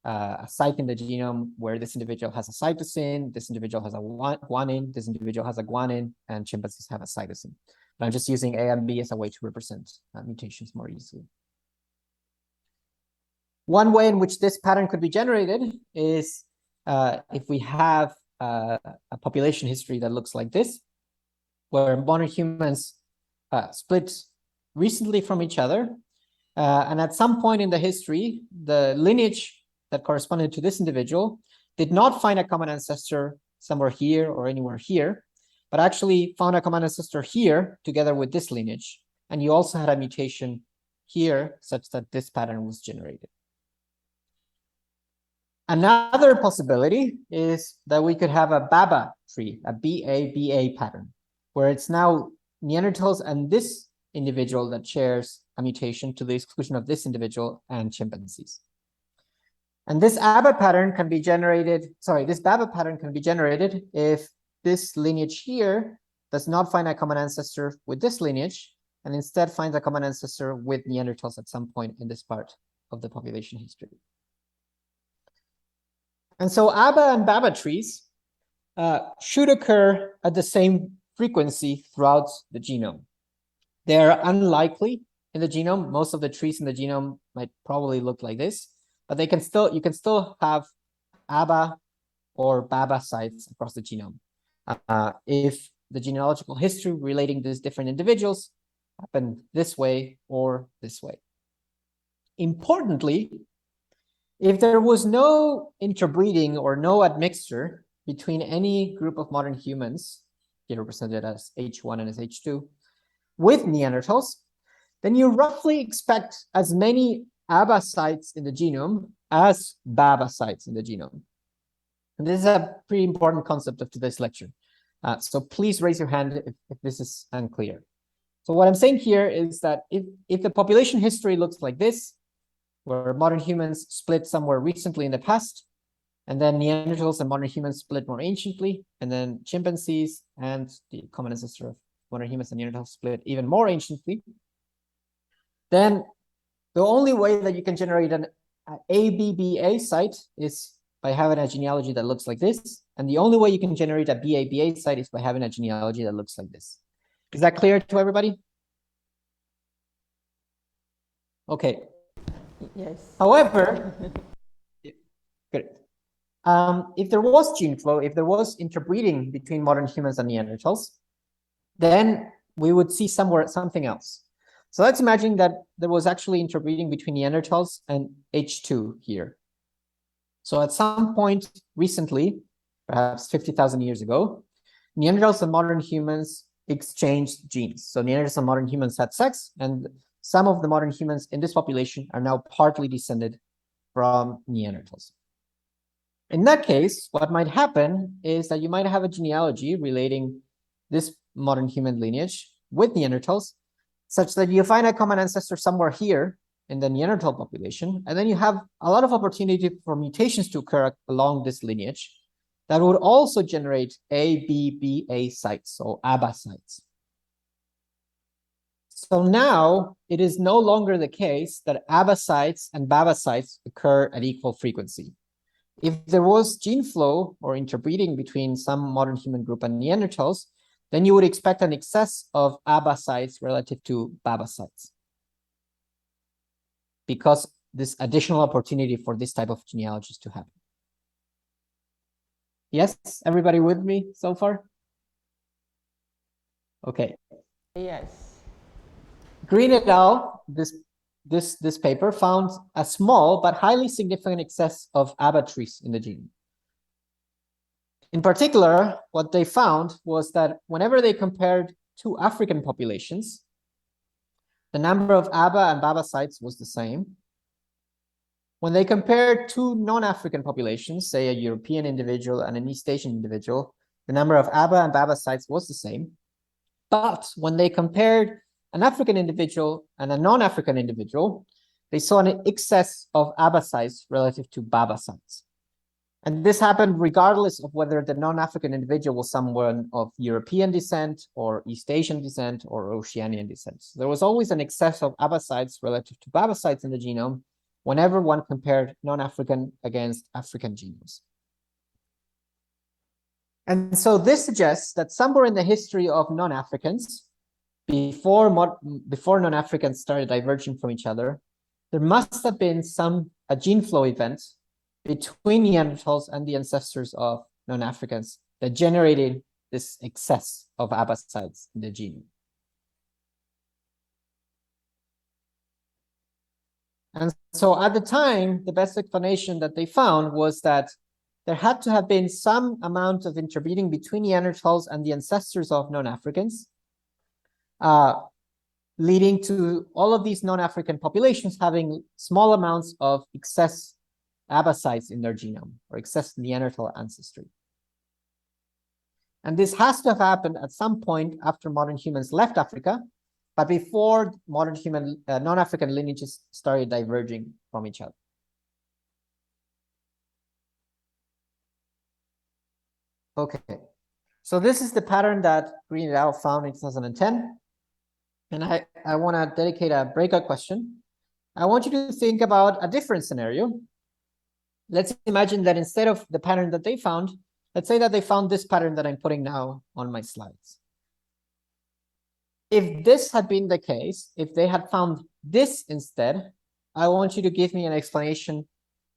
a site in the genome where this individual has a cytosine, this individual has a guanine, this individual has a guanine, and chimpanzees have a cytosine. But I'm just using A and B as a way to represent mutations more easily. One way in which this pattern could be generated is if we have a population history that looks like this, where modern humans split recently from each other. And at some point in the history, the lineage that corresponded to this individual did not find a common ancestor somewhere here or anywhere here, but actually found a common ancestor here together with this lineage. And you also had a mutation here such that this pattern was generated. Another possibility is that we could have a BABA tree, a BABA pattern, where it's now Neanderthals and this individual that shares a mutation to the exclusion of this individual and chimpanzees. And this ABA pattern can be generated, this BABA pattern can be generated if this lineage here does not find a common ancestor with this lineage, and instead finds a common ancestor with Neanderthals at some point in this part of the population history. And so ABA and BABA trees should occur at the same frequency throughout the genome. They are unlikely in the genome. Most of the trees in the genome might probably look like this, but you can still have ABA or BABA sites across the genome. If the genealogical history relating these different individuals happen this way or this way. importantly, if there was no interbreeding or no admixture between any group of modern humans, here represented as H1 and as H2, with Neanderthals, then you roughly expect as many ABA sites in the genome as BABA sites in the genome. And this is a pretty important concept of today's lecture. So please raise your hand if this is unclear. So what I'm saying here is that if the population history looks like this, where modern humans split somewhere recently in the past, and then Neanderthals and modern humans split more anciently, and then chimpanzees and the common ancestor of modern humans and Neanderthals split even more anciently, then the only way that you can generate an ABBA site is by having a genealogy that looks like this. And the only way you can generate a BABA site is by having a genealogy that looks like this. Is that clear to everybody? Okay. Yes. However, good. If there was gene flow, if there was interbreeding between modern humans and Neanderthals, then we would see something else. So let's imagine that there was actually interbreeding between Neanderthals and H2 here. So at some point recently, perhaps 50,000 years ago, Neanderthals and modern humans exchanged genes. So Neanderthals and modern humans had sex, and some of the modern humans in this population are now partly descended from Neanderthals. In that case, what might happen is that you might have a genealogy relating this modern human lineage with Neanderthals, such that you find a common ancestor somewhere here in the Neanderthal population, and then you have a lot of opportunity for mutations to occur along this lineage that would also generate ABBA sites, so ABA sites. So now it is no longer the case that ABA sites and BABA sites occur at equal frequency. If there was gene flow or interbreeding between some modern human group and Neanderthals, then you would expect an excess of ABA sites relative to BABA sites, because this additional opportunity for this type of genealogies to happen. Yes, everybody with me so far? Okay. Yes. Green et al., this paper found a small but highly significant excess of ABA trees in the gene. In particular, what they found was that whenever they compared two African populations, the number of ABA and BABA sites was the same. When they compared two non-African populations, say a European individual and an East Asian individual, the number of ABA and BABA sites was the same. But when they compared an African individual and a non-African individual, they saw an excess of ABA sites relative to BABA sites. And this happened regardless of whether the non-African individual was someone of European descent or East Asian descent or Oceanian descent. So there was always an excess of ABA sites relative to BABA sites in the genome whenever one compared non-African against African genomes. And so this suggests that somewhere in the history of non-Africans, before non-Africans started diverging from each other, there must have been a gene flow event between Neanderthals and the ancestors of non-Africans that generated this excess of ABA sites in the genome. And so at the time, the best explanation that they found was that there had to have been some amount of interbreeding between Neanderthals and the ancestors of non-Africans, leading to all of these non-African populations having small amounts of excess ABA sites in their genome, or excess Neanderthal ancestry. And this has to have happened at some point after modern humans left Africa, but before modern human non-African lineages started diverging from each other. Okay, so this is the pattern that Green et al. Found in 2010. And I want to dedicate a breakout question. I want you to think about a different scenario. Let's imagine that instead of the pattern that they found, let's say that they found this pattern that I'm putting now on my slides. If this had been the case, if they had found this instead, I want you to give me an explanation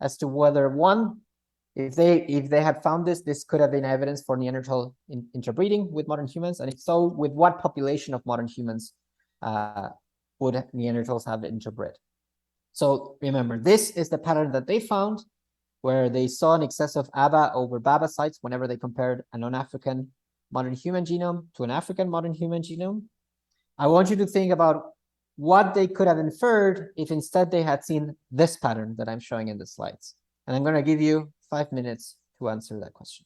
as to whether one, if they had found this could have been evidence for Neanderthal interbreeding with modern humans, and if so, with what population of modern humans would Neanderthals have interbred? So remember, this is the pattern that they found, where they saw an excess of ABA over BABA sites whenever they compared a non-African modern human genome to an African modern human genome. I want you to think about what they could have inferred if instead they had seen this pattern that I'm showing in the slides. And I'm going to give you 5 minutes to answer that question.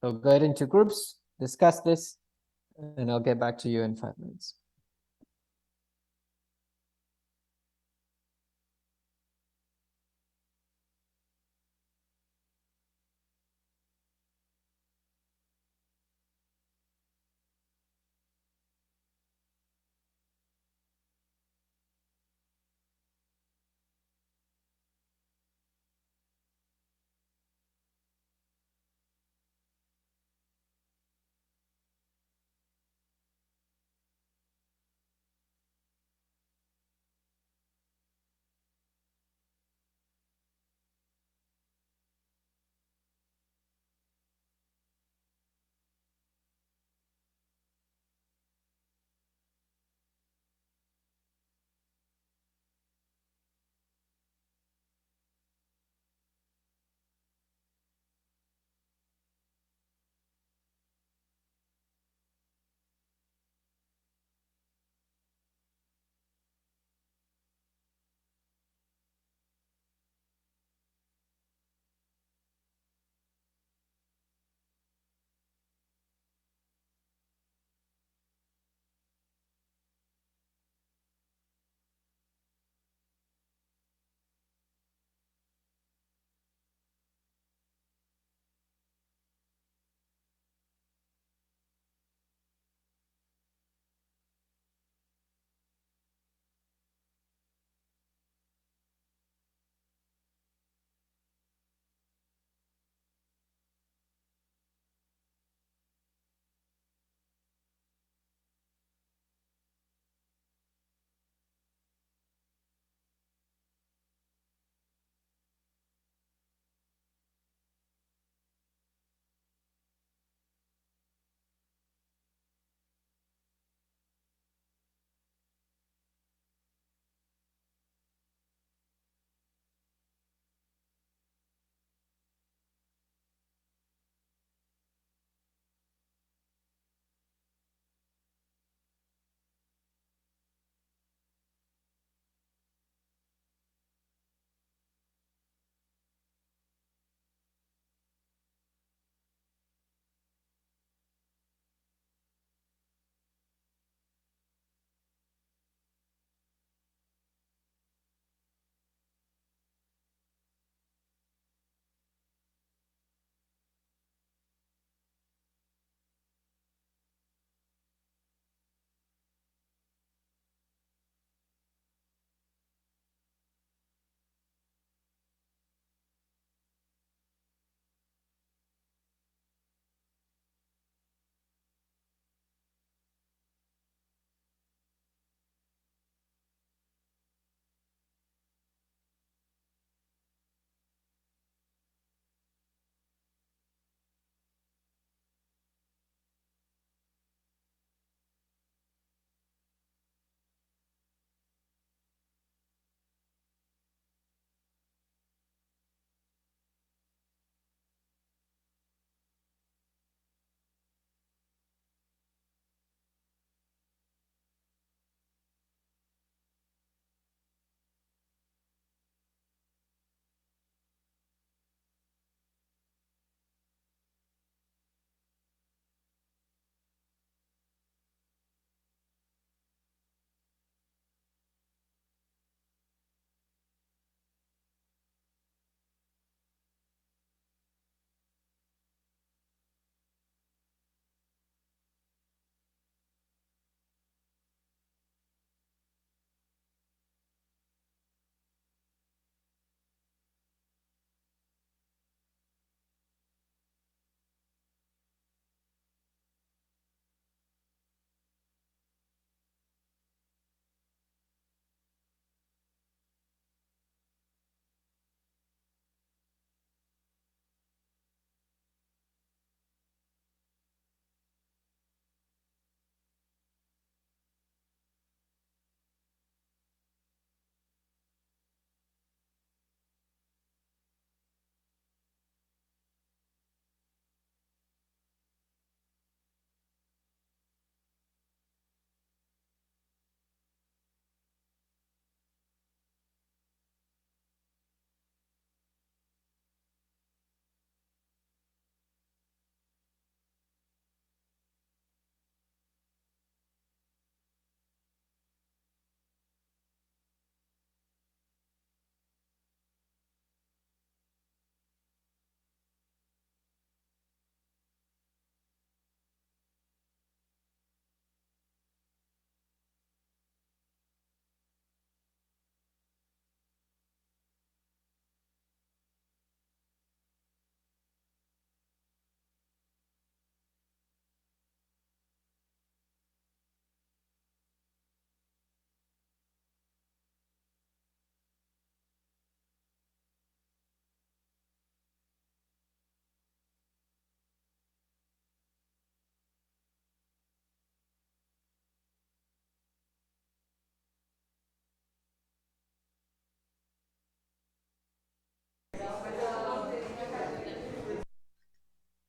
So go ahead into groups, discuss this, and I'll get back to you in 5 minutes.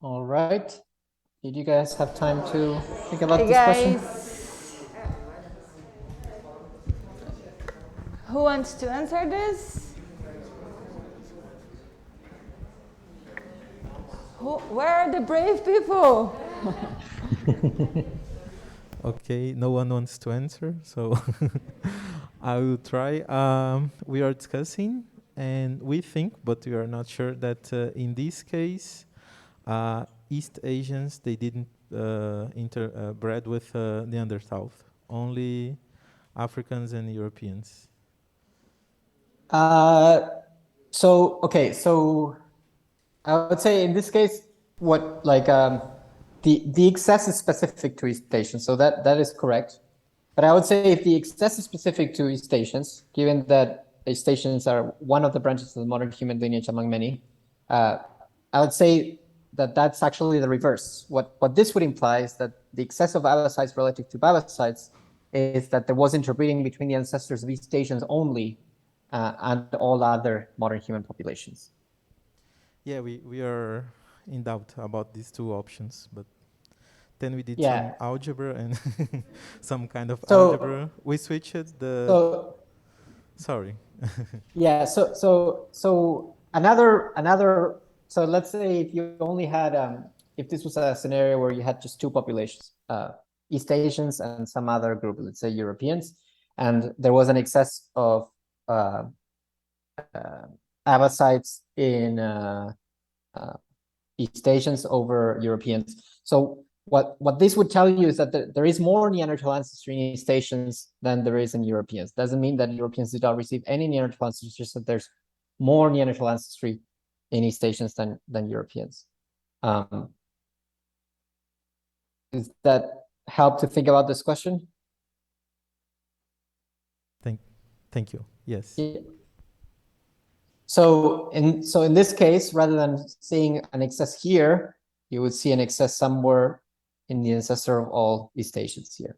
All right. Did you guys have time to think about Hey this question? guys, who wants to answer this? Where are the brave people? Okay, no one wants to answer, so I will try. We are discussing, and we think, but we are not sure, that in this case, East Asians, they didn't interbred with Neanderthals, only Africans and Europeans. So I would say in this case, what like the excess is specific to East Asians, so that is correct. But I would say if the excess is specific to East Asians, given that East Asians are one of the branches of the modern human lineage among many, I would say that that's actually the reverse. What this would imply is that the excess of allocytes relative to babocytes is that there was interbreeding between the ancestors of East Asians only and all other modern human populations. Yeah, we are in doubt about these two options, but then we did some algebra and some kind of algebra. We switched the. Sorry. Yeah. So another. So let's say if you only had if this was a scenario where you had just two populations, East Asians and some other group, let's say Europeans, and there was an excess of abacites in East Asians over Europeans. So what this would tell you is that there is more Neanderthal ancestry in East Asians than there is in Europeans. Doesn't mean that Europeans did not receive any Neanderthal ancestry, just that there's more Neanderthal ancestry in East Asians than Europeans. Does that help to think about this question? Thank you. Yes. Yeah. So in this case, rather than seeing an excess here, you would see an excess somewhere in the ancestor of all East Asians here.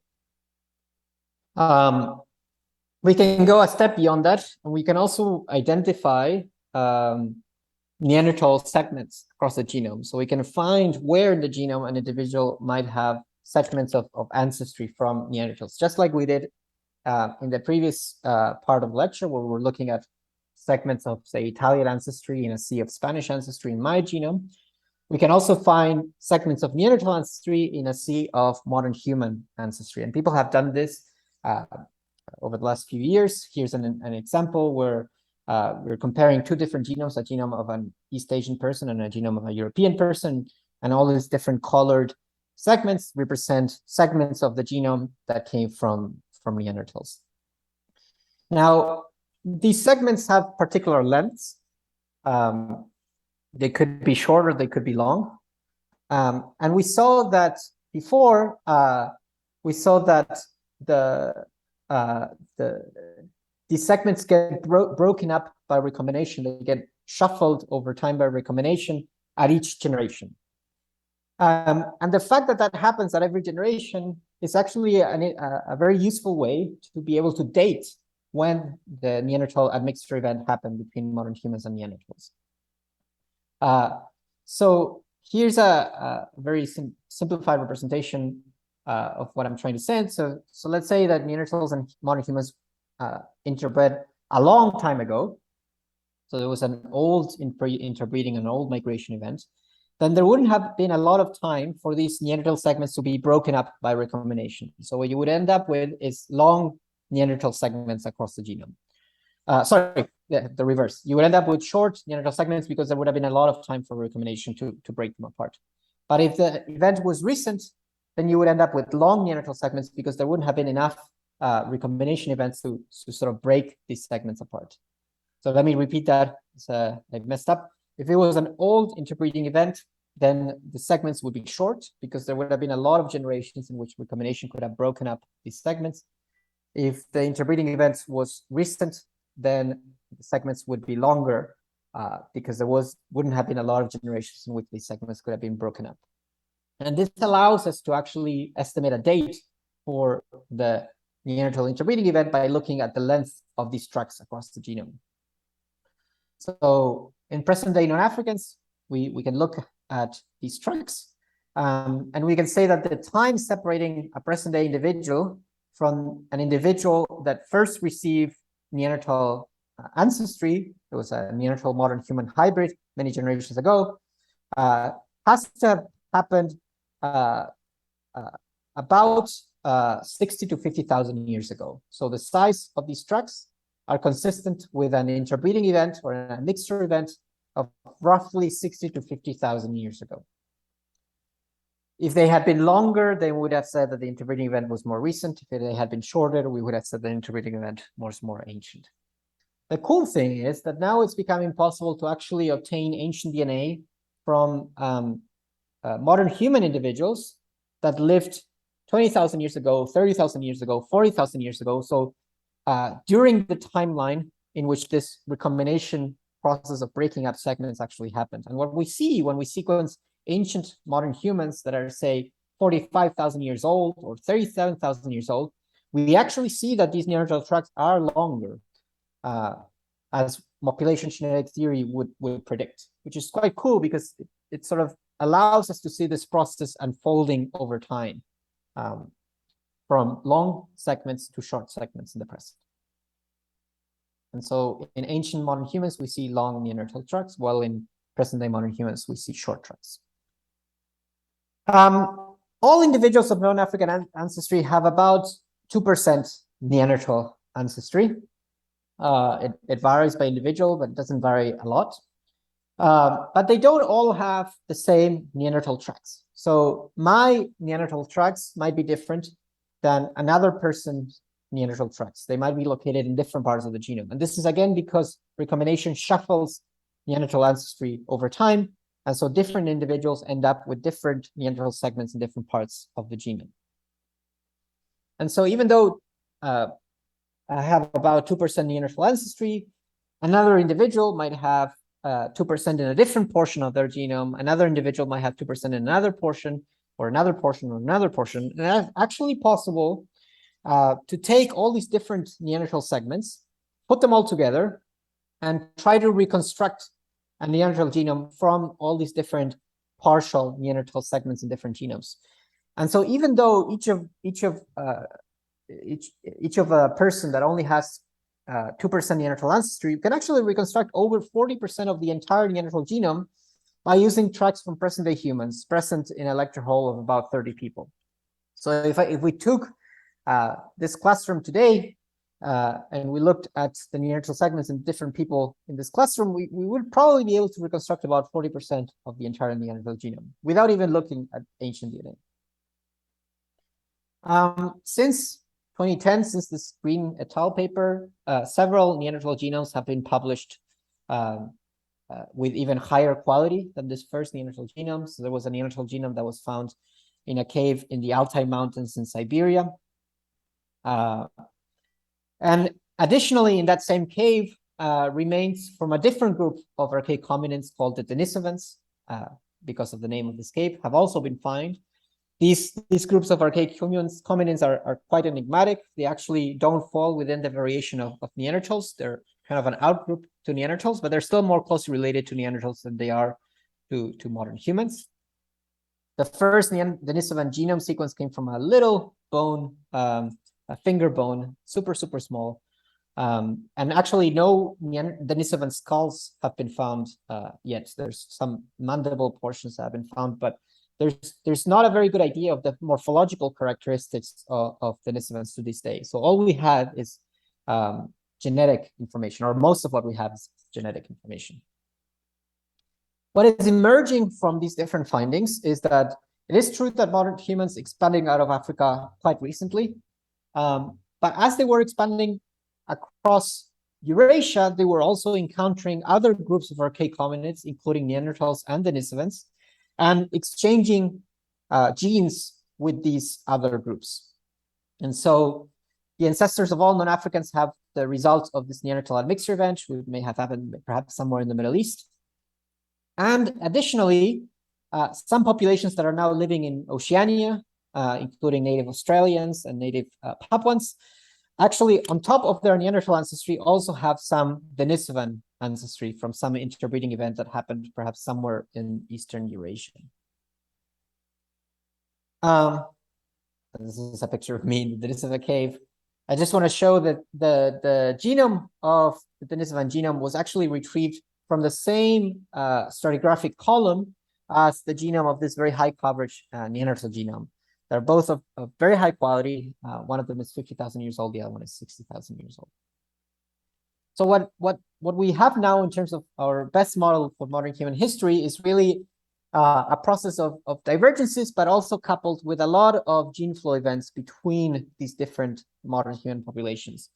We can go a step beyond that, and we can also identify Neanderthal segments across the genome. So we can find where in the genome an individual might have segments of ancestry from Neanderthals, just like we did in the previous part of the lecture, where we're looking at segments of, say, Italian ancestry in a sea of Spanish ancestry in my genome. We can also find segments of Neanderthal ancestry in a sea of modern human ancestry. And people have done this over the last few years. Here's an example where we're comparing two different genomes, a genome of an East Asian person and a genome of a European person, and all these different colored segments represent segments of the genome that came from Neanderthals. Now, these segments have particular lengths. They could be shorter, they could be long. And we saw that before, we saw that these segments get broken up by recombination. They get shuffled over time by recombination at each generation. And the fact that that happens at every generation is actually a very useful way to be able to date when the Neanderthal admixture event happened between modern humans and Neanderthals. So here's a very simplified representation of what I'm trying to say. So let's say that Neanderthals and modern humans interbred a long time ago. So there was an old interbreeding, an old migration event. Then there wouldn't have been a lot of time for these Neanderthal segments to be broken up by recombination. So what you would end up with is long Neanderthal segments across the genome. Sorry, the reverse. You would end up with short Neanderthal segments because there would have been a lot of time for recombination to break them apart. But if the event was recent, then you would end up with long Neanderthal segments because there wouldn't have been enough recombination events to sort of break these segments apart. So let me repeat that. I messed up. If it was an old interbreeding event, then the segments would be short because there would have been a lot of generations in which recombination could have broken up these segments. If the interbreeding event was recent, then the segments would be longer because there wouldn't have been a lot of generations in which these segments could have been broken up. And this allows us to actually estimate a date for the Neanderthal interbreeding event by looking at the length of these tracks across the genome. So in present-day non-Africans, we can look at these tracks. And we can say that the time separating a present-day individual from an individual that first received Neanderthal ancestry, it was a Neanderthal modern human hybrid many generations ago, has to have happened about 60 to 50,000 years ago. So the size of these tracks are consistent with an interbreeding event or a mixture event of roughly 60 to 50,000 years ago. If they had been longer, they would have said that the interbreeding event was more recent. If they had been shorter, we would have said the interbreeding event was more ancient. The cool thing is that now it's becoming possible to actually obtain ancient DNA from modern human individuals that lived 20,000 years ago, 30,000 years ago, 40,000 years ago. So during the timeline in which this recombination process of breaking up segments actually happened. And what we see when we sequence ancient modern humans that are, say, 45,000 years old or 37,000 years old, we actually see that these Neanderthal tracks are longer, as population genetic theory would predict, which is quite cool because it sort of allows us to see this process unfolding over time, from long segments to short segments in the present. And so in ancient modern humans, we see long Neanderthal tracks, while in present-day modern humans, we see short tracks. All individuals of non-African ancestry have about 2% Neanderthal ancestry. It varies by individual, but it doesn't vary a lot. But they don't all have the same Neanderthal tracks. So my Neanderthal tracks might be different than another person's Neanderthal tracks. They might be located in different parts of the genome. And this is again because recombination shuffles Neanderthal ancestry over time. And so different individuals end up with different Neanderthal segments in different parts of the genome. And so even though I have about 2% Neanderthal ancestry, another individual might have 2% in a different portion of their genome. Another individual might have 2% in another portion, or another portion, or another portion. And that's actually possible to take all these different Neanderthal segments, put them all together, and try to reconstruct a Neanderthal genome from all these different partial Neanderthal segments in different genomes. And so even though each of a person that only has 2% Neanderthal ancestry, you can actually reconstruct over 40% of the entire Neanderthal genome by using tracks from present-day humans present in a lecture hall of about 30 people. So if we took this classroom today and we looked at the Neanderthal segments in different people in this classroom, we would probably be able to reconstruct about 40% of the entire Neanderthal genome without even looking at ancient DNA. Since 2010, since this Green et al. Paper, several Neanderthal genomes have been published with even higher quality than this first Neanderthal genome. So there was a Neanderthal genome that was found in a cave in the Altai Mountains in Siberia. And additionally, in that same cave, remains from a different group of archaic hominins called the Denisovans, because of the name of this cave, have also been found. These groups of archaic hominins are quite enigmatic. They actually don't fall within the variation of Neanderthals. They're kind of an outgroup to Neanderthals, but they're still more closely related to Neanderthals than they are to modern humans. The first Denisovan genome sequence came from a little bone, a finger bone, super small. And actually no Denisovan skulls have been found yet. There's some mandible portions that have been found, but there's not a very good idea of the morphological characteristics of Denisovans to this day. So all we have is genetic information, or most of what we have is genetic information. What is emerging from these different findings is that it is true that modern humans expanding out of Africa quite recently, but as they were expanding across Eurasia, they were also encountering other groups of archaic hominids, including Neanderthals and Denisovans, and exchanging genes with these other groups. And so the ancestors of all non-Africans have the results of this Neanderthal admixture event, which may have happened perhaps somewhere in the Middle East. And additionally, some populations that are now living in Oceania, including native Australians and native Papuans, actually on top of their Neanderthal ancestry also have some Denisovan ancestry from some interbreeding event that happened perhaps somewhere in Eastern Eurasia. This is a picture of me in the Denisova cave. I just want to show that the genome of the Denisovan genome was actually retrieved from the same stratigraphic column as the genome of this very high coverage Neanderthal genome. They're both of very high quality. One of them is 50,000 years old, the other one is 60,000 years old. So what we have now in terms of our best model for modern human history is really a process of divergences, but also coupled with a lot of gene flow events between these different modern human populations.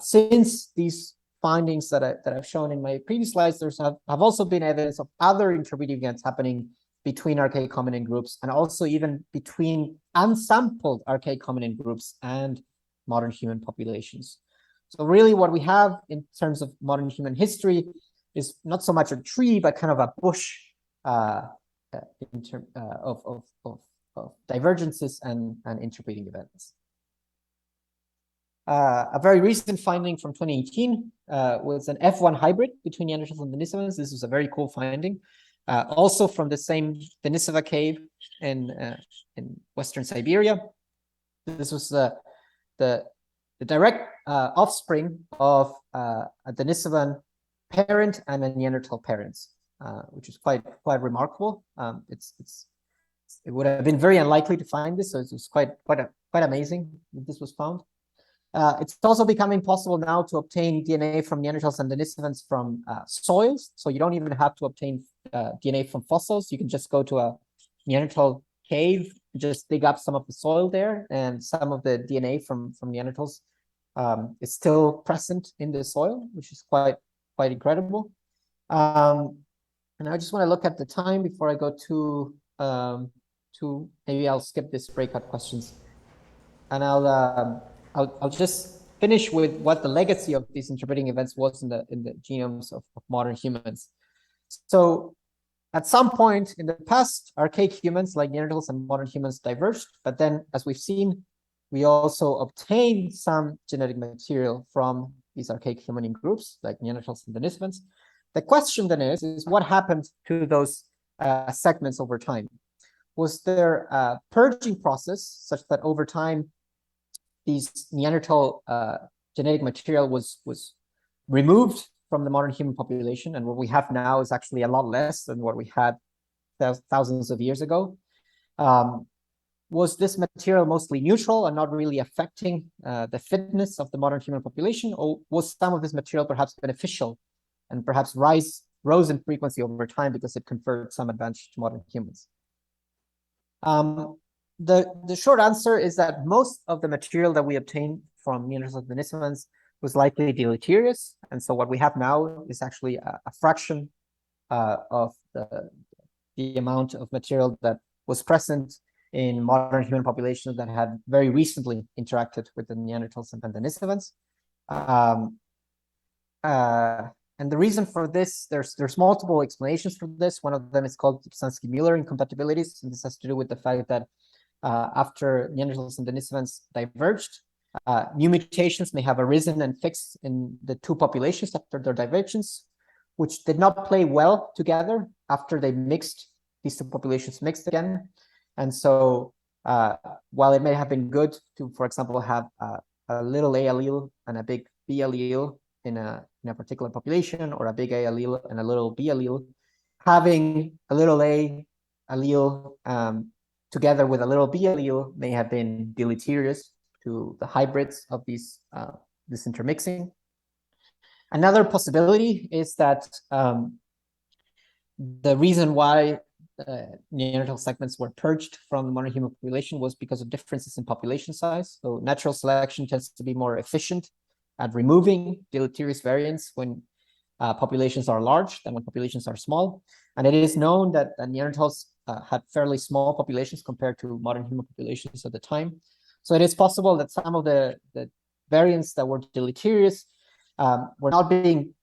Since these findings that I've shown in my previous slides, there have also been evidence of other interbreeding events happening between archaic hominin groups, and also even between unsampled archaic hominin groups and modern human populations. So really what we have in terms of modern human history is not so much a tree, but kind of a bush in terms of divergences and interbreeding events. A very recent finding from 2018 was an F1 hybrid between Neanderthals and Denisovans. This was a very cool finding. Also from the same Denisova cave in Western Siberia. This was the direct offspring of a Denisovan parent and a Neanderthal parent, which is quite remarkable. It would have been very unlikely to find this, so it was quite amazing that this was found. It's also becoming possible now to obtain DNA from Neanderthals and Denisovans from soils, so you don't even have to obtain DNA from fossils. You can just go to a Neanderthal cave, just dig up some of the soil there, and some of the DNA from Neanderthals is still present in the soil, which is quite incredible. And I just want to look at the time before I go to maybe I'll skip this breakout questions, and I'll just finish with what the legacy of these interbreeding events was in the genomes of modern humans. So at some point in the past, archaic humans like Neanderthals and modern humans diverged, but then, as we've seen, we also obtained some genetic material from these archaic hominin groups like Neanderthals and Denisovans. The question then is what happened to those segments over time? Was there a purging process such that over time these Neanderthal genetic material was removed from the modern human population, and what we have now is actually a lot less than what we had thousands of years ago? Was this material mostly neutral and not really affecting the fitness of the modern human population, or was some of this material perhaps beneficial and perhaps rose in frequency over time because it conferred some advantage to modern humans? The short answer is that most of the material that we obtained from Neanderthals and Denisovans was likely deleterious, and so what we have now is actually a fraction of the amount of material that was present in modern human populations that had very recently interacted with the Neanderthals and Denisovans. And the reason for this, there's multiple explanations for this. One of them is called Lipsansky-Müller incompatibilities, and this has to do with the fact that after Neanderthals and Denisovans diverged, new mutations may have arisen and fixed in the two populations after their divergence, which did not play well together after they mixed, these two populations mixed again. And so while it may have been good to, for example, have a little A allele and a big B allele in a particular population, or a big A allele and a little B allele, having a little A allele together with a little B allele may have been deleterious to the hybrids of these this intermixing. Another possibility is that the reason why Neanderthal segments were purged from the modern human population was because of differences in population size. So natural selection tends to be more efficient at removing deleterious variants when populations are large than when populations are small. And it is known that Neanderthals had fairly small populations compared to modern human populations at the time. So it is possible that some of the variants that were deleterious were not being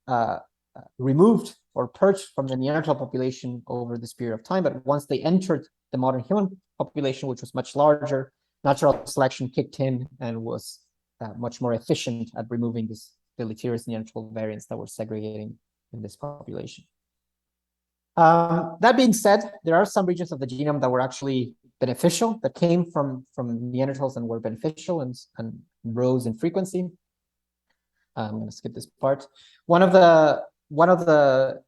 removed or purged from the Neanderthal population over this period of time, but once they entered the modern human population, which was much larger, natural selection kicked in and was much more efficient at removing these deleterious Neanderthal variants that were segregating in this population. That being said, there are some regions of the genome that were actually beneficial, that came from Neanderthals and were beneficial and rose in frequency. I'm going to skip this part. One of the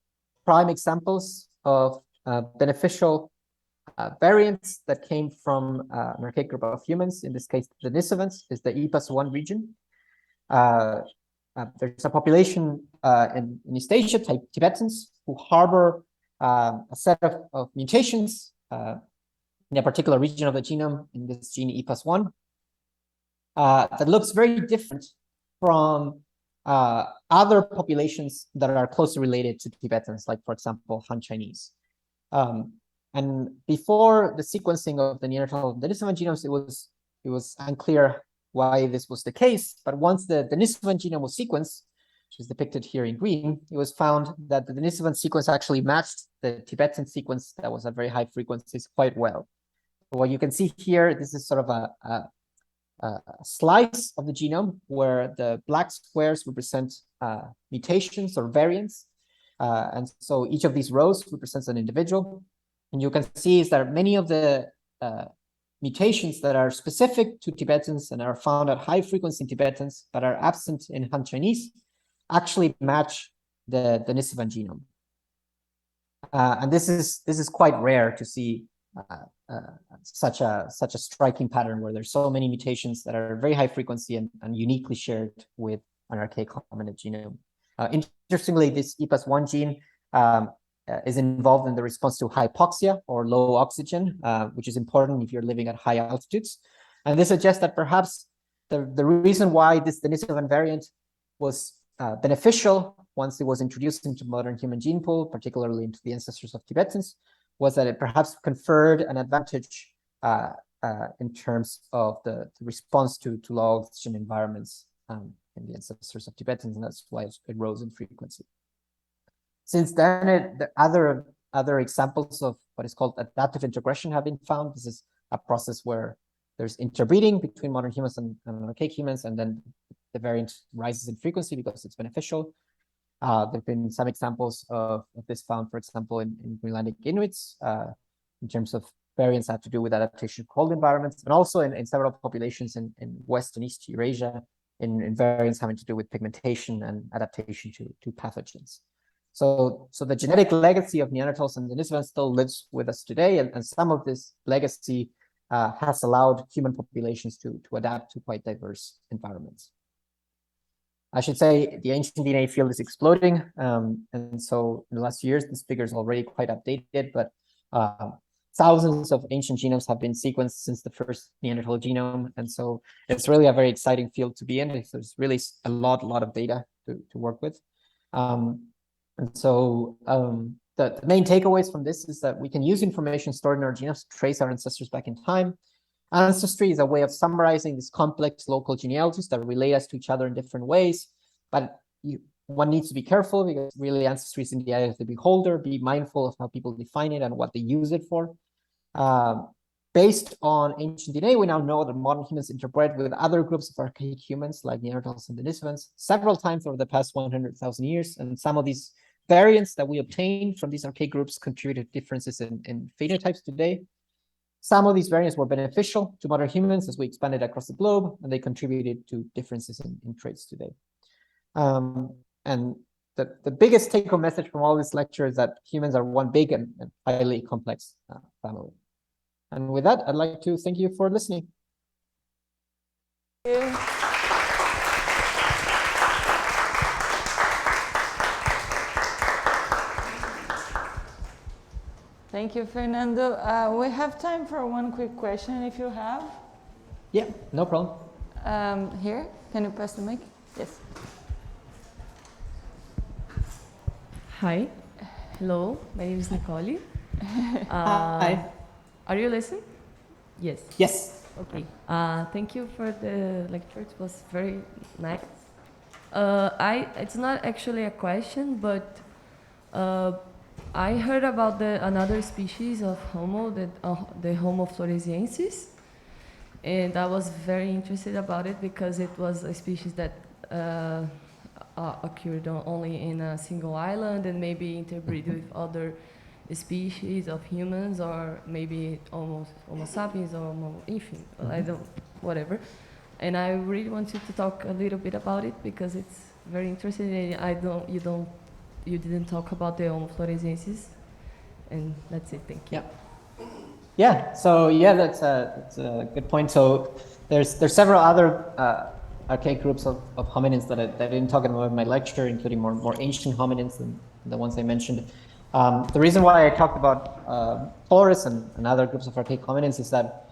prime examples of beneficial variants that came from an archaic group of humans, in this case the Denisovans, is the EPAS1 region. There's a population in East Asia, Tibetans, who harbor a set of mutations in a particular region of the genome, in this gene EPAS1, that looks very different from other populations that are closely related to Tibetans, like, for example, Han Chinese. And before the sequencing of the Neanderthal and Denisovan genomes, it was unclear why this was the case. But once the Denisovan genome was sequenced, which is depicted here in green, it was found that the Denisovan sequence actually matched the Tibetan sequence that was at very high frequencies quite well. So what you can see here, this is sort of a slice of the genome where the black squares represent mutations or variants. And so each of these rows represents an individual. And you can see is that many of the mutations that are specific to Tibetans and are found at high frequency in Tibetans but are absent in Han Chinese actually match the Denisovan genome. And this is quite rare to see such a striking pattern where there's so many mutations that are very high frequency and uniquely shared with an archaic hominid genome. Interestingly, this EPAS1 gene is involved in the response to hypoxia or low oxygen, which is important if you're living at high altitudes. And this suggests that perhaps the reason why this Denisovan variant was beneficial once it was introduced into modern human gene pool, particularly into the ancestors of Tibetans, was that it perhaps conferred an advantage in terms of the response to low oxygen environments in the ancestors of Tibetans, and that's why it rose in frequency. Since then, the other examples of what is called adaptive integration have been found. This is a process where there's interbreeding between modern humans and archaic humans, and then the variant rises in frequency because it's beneficial. There have been some examples of this found, for example, in Greenlandic Inuits, in terms of variants that have to do with adaptation to cold environments, and also in several populations in West and East Eurasia, in variants having to do with pigmentation and adaptation to pathogens. So the genetic legacy of Neanderthals and Denisovans still lives with us today, and some of this legacy has allowed human populations to adapt to quite diverse environments. I should say the ancient DNA field is exploding, and so in the last years, this figure is already quite updated, but thousands of ancient genomes have been sequenced since the first Neanderthal genome, and so it's really a very exciting field to be in. There's really a lot of data to work with. And so the main takeaways from this is that we can use information stored in our genomes to trace our ancestors back in time. Ancestry is a way of summarizing these complex local genealogies that relate us to each other in different ways. But one needs to be careful because really ancestry is in the eye of the beholder. Be mindful of how people define it and what they use it for. Based on ancient DNA, we now know that modern humans interbred with other groups of archaic humans like Neanderthals and Denisovans several times over the past 100,000 years. And some of these variants that we obtained from these archaic groups contributed differences in phenotypes today. Some of these variants were beneficial to modern humans as we expanded across the globe, and they contributed to differences in traits today. And the biggest take-home message from all this lecture is that humans are one big and highly complex family. And with that, I'd like to thank you for listening. Thank you. Thank you, Fernando. We have time for one quick question if you have. Yeah, no problem. Here, can you pass the mic? Yes. Hi. Hello, my name is Nicole. Hi. Are you listening? Yes. Yes. Okay. Thank you for the lecture. It was very nice. It's not actually a question, but I heard about another species of Homo, the Homo floresiensis, and I was very interested about it because it was a species that occurred only in a single island and maybe interbreed with other species of humans, or maybe almost Homo sapiens or Homo infant, I don't, whatever. And I really want you to talk a little bit about it because it's very interesting. And you didn't talk about the Homo floresiensis, and that's it. Thank you. Yeah. So yeah, that's a good point. So there's several other archaic groups of hominins that I didn't talk about in my lecture, including more ancient hominins than the ones I mentioned. The reason why I talked about Flores and other groups of archaic hominins is that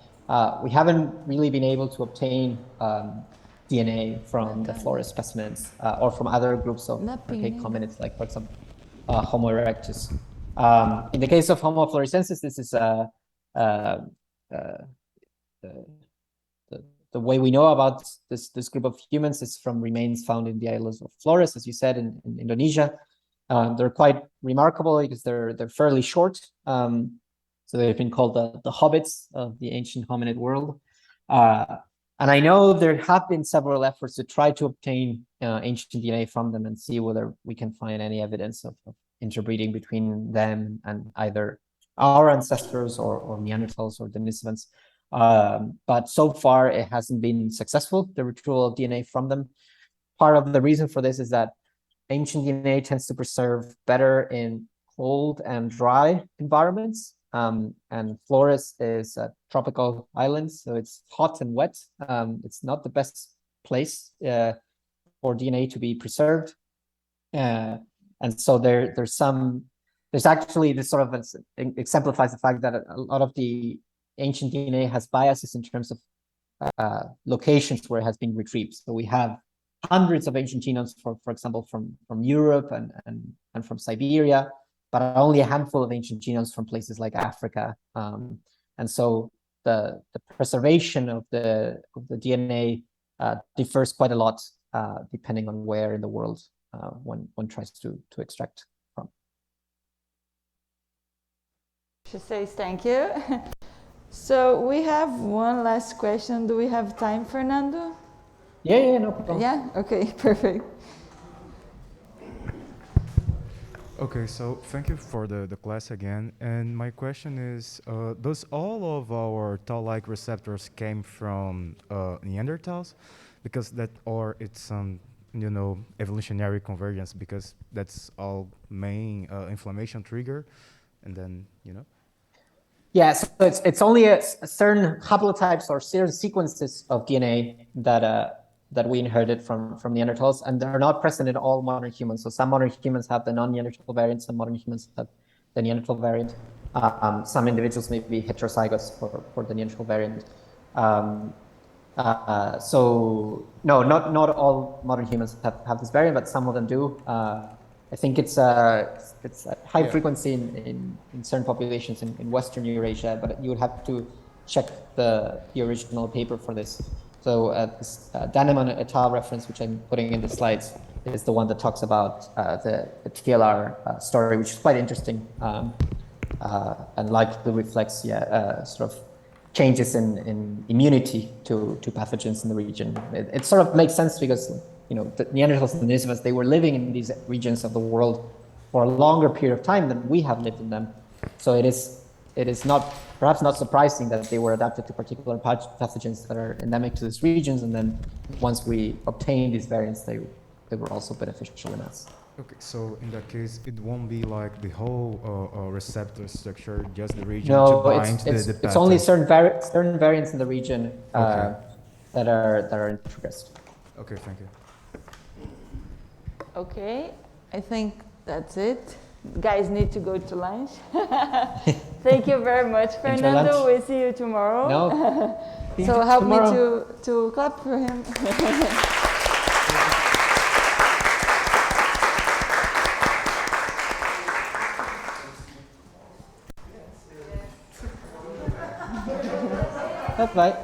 we haven't really been able to obtain DNA from the Flores specimens or from other groups of archaic hominids, like, for example, Homo erectus. In the case of Homo floresiensis, this is the way we know about this group of humans is from remains found in the islands of Flores, as you said, in Indonesia. They're quite remarkable because they're fairly short. So they've been called the hobbits of the ancient hominid world. And I know there have been several efforts to try to obtain ancient DNA from them and see whether we can find any evidence of interbreeding between them and either our ancestors or Neanderthals or Denisovans. But so far, it hasn't been successful, the retrieval of DNA from them. Part of the reason for this is that ancient DNA tends to preserve better in cold and dry environments. And Flores is a tropical island, so it's hot and wet. It's not the best place for DNA to be preserved. And so there's actually this sort of exemplifies the fact that a lot of the ancient DNA has biases in terms of locations where it has been retrieved. So we have hundreds of ancient genomes, for example, from Europe and from Siberia, but only a handful of ancient genomes from places like Africa. And so the preservation of the DNA differs quite a lot depending on where in the world one tries to extract from. She says thank you. So we have one last question. Do we have time, Fernando? Yeah, no problem. Yeah, okay, perfect. Okay, so thank you for the class again. And my question is, does all of our tau-like receptors came from Neanderthals? Because that, or it's some, evolutionary convergence, because that's all main inflammation trigger, and then, Yeah, so it's only a certain haplotypes or certain sequences of DNA that we inherited from Neanderthals, and they're not present in all modern humans. So some modern humans have the non-Neanderthal variant, some modern humans have the Neanderthal variant. Some individuals may be heterozygous for the Neanderthal variant. So no, not all modern humans have this variant, but some of them do. I think it's at high frequency in certain populations in Western Eurasia, but you would have to check the original paper for this. So this Daneman et al. Reference, which I'm putting in the slides, is the one that talks about the TLR story, which is quite interesting and likely reflects sort of changes in immunity to pathogens in the region. It sort of makes sense because the Neanderthals and Denisovans, they were living in these regions of the world for a longer period of time than we have lived in them. So it is perhaps not surprising that they were adapted to particular pathogens that are endemic to these regions, and then once we obtained these variants, they were also beneficial in us. Okay, so in that case, it won't be like the whole receptor structure, just the region No, to bind the pattern. it's only certain variants in the region that are introgressed. Okay, thank you. Okay, I think that's it. Guys need to go to lunch. Thank you very much, Fernando. We'll see you tomorrow. No. So help me to clap for him. Bye-bye.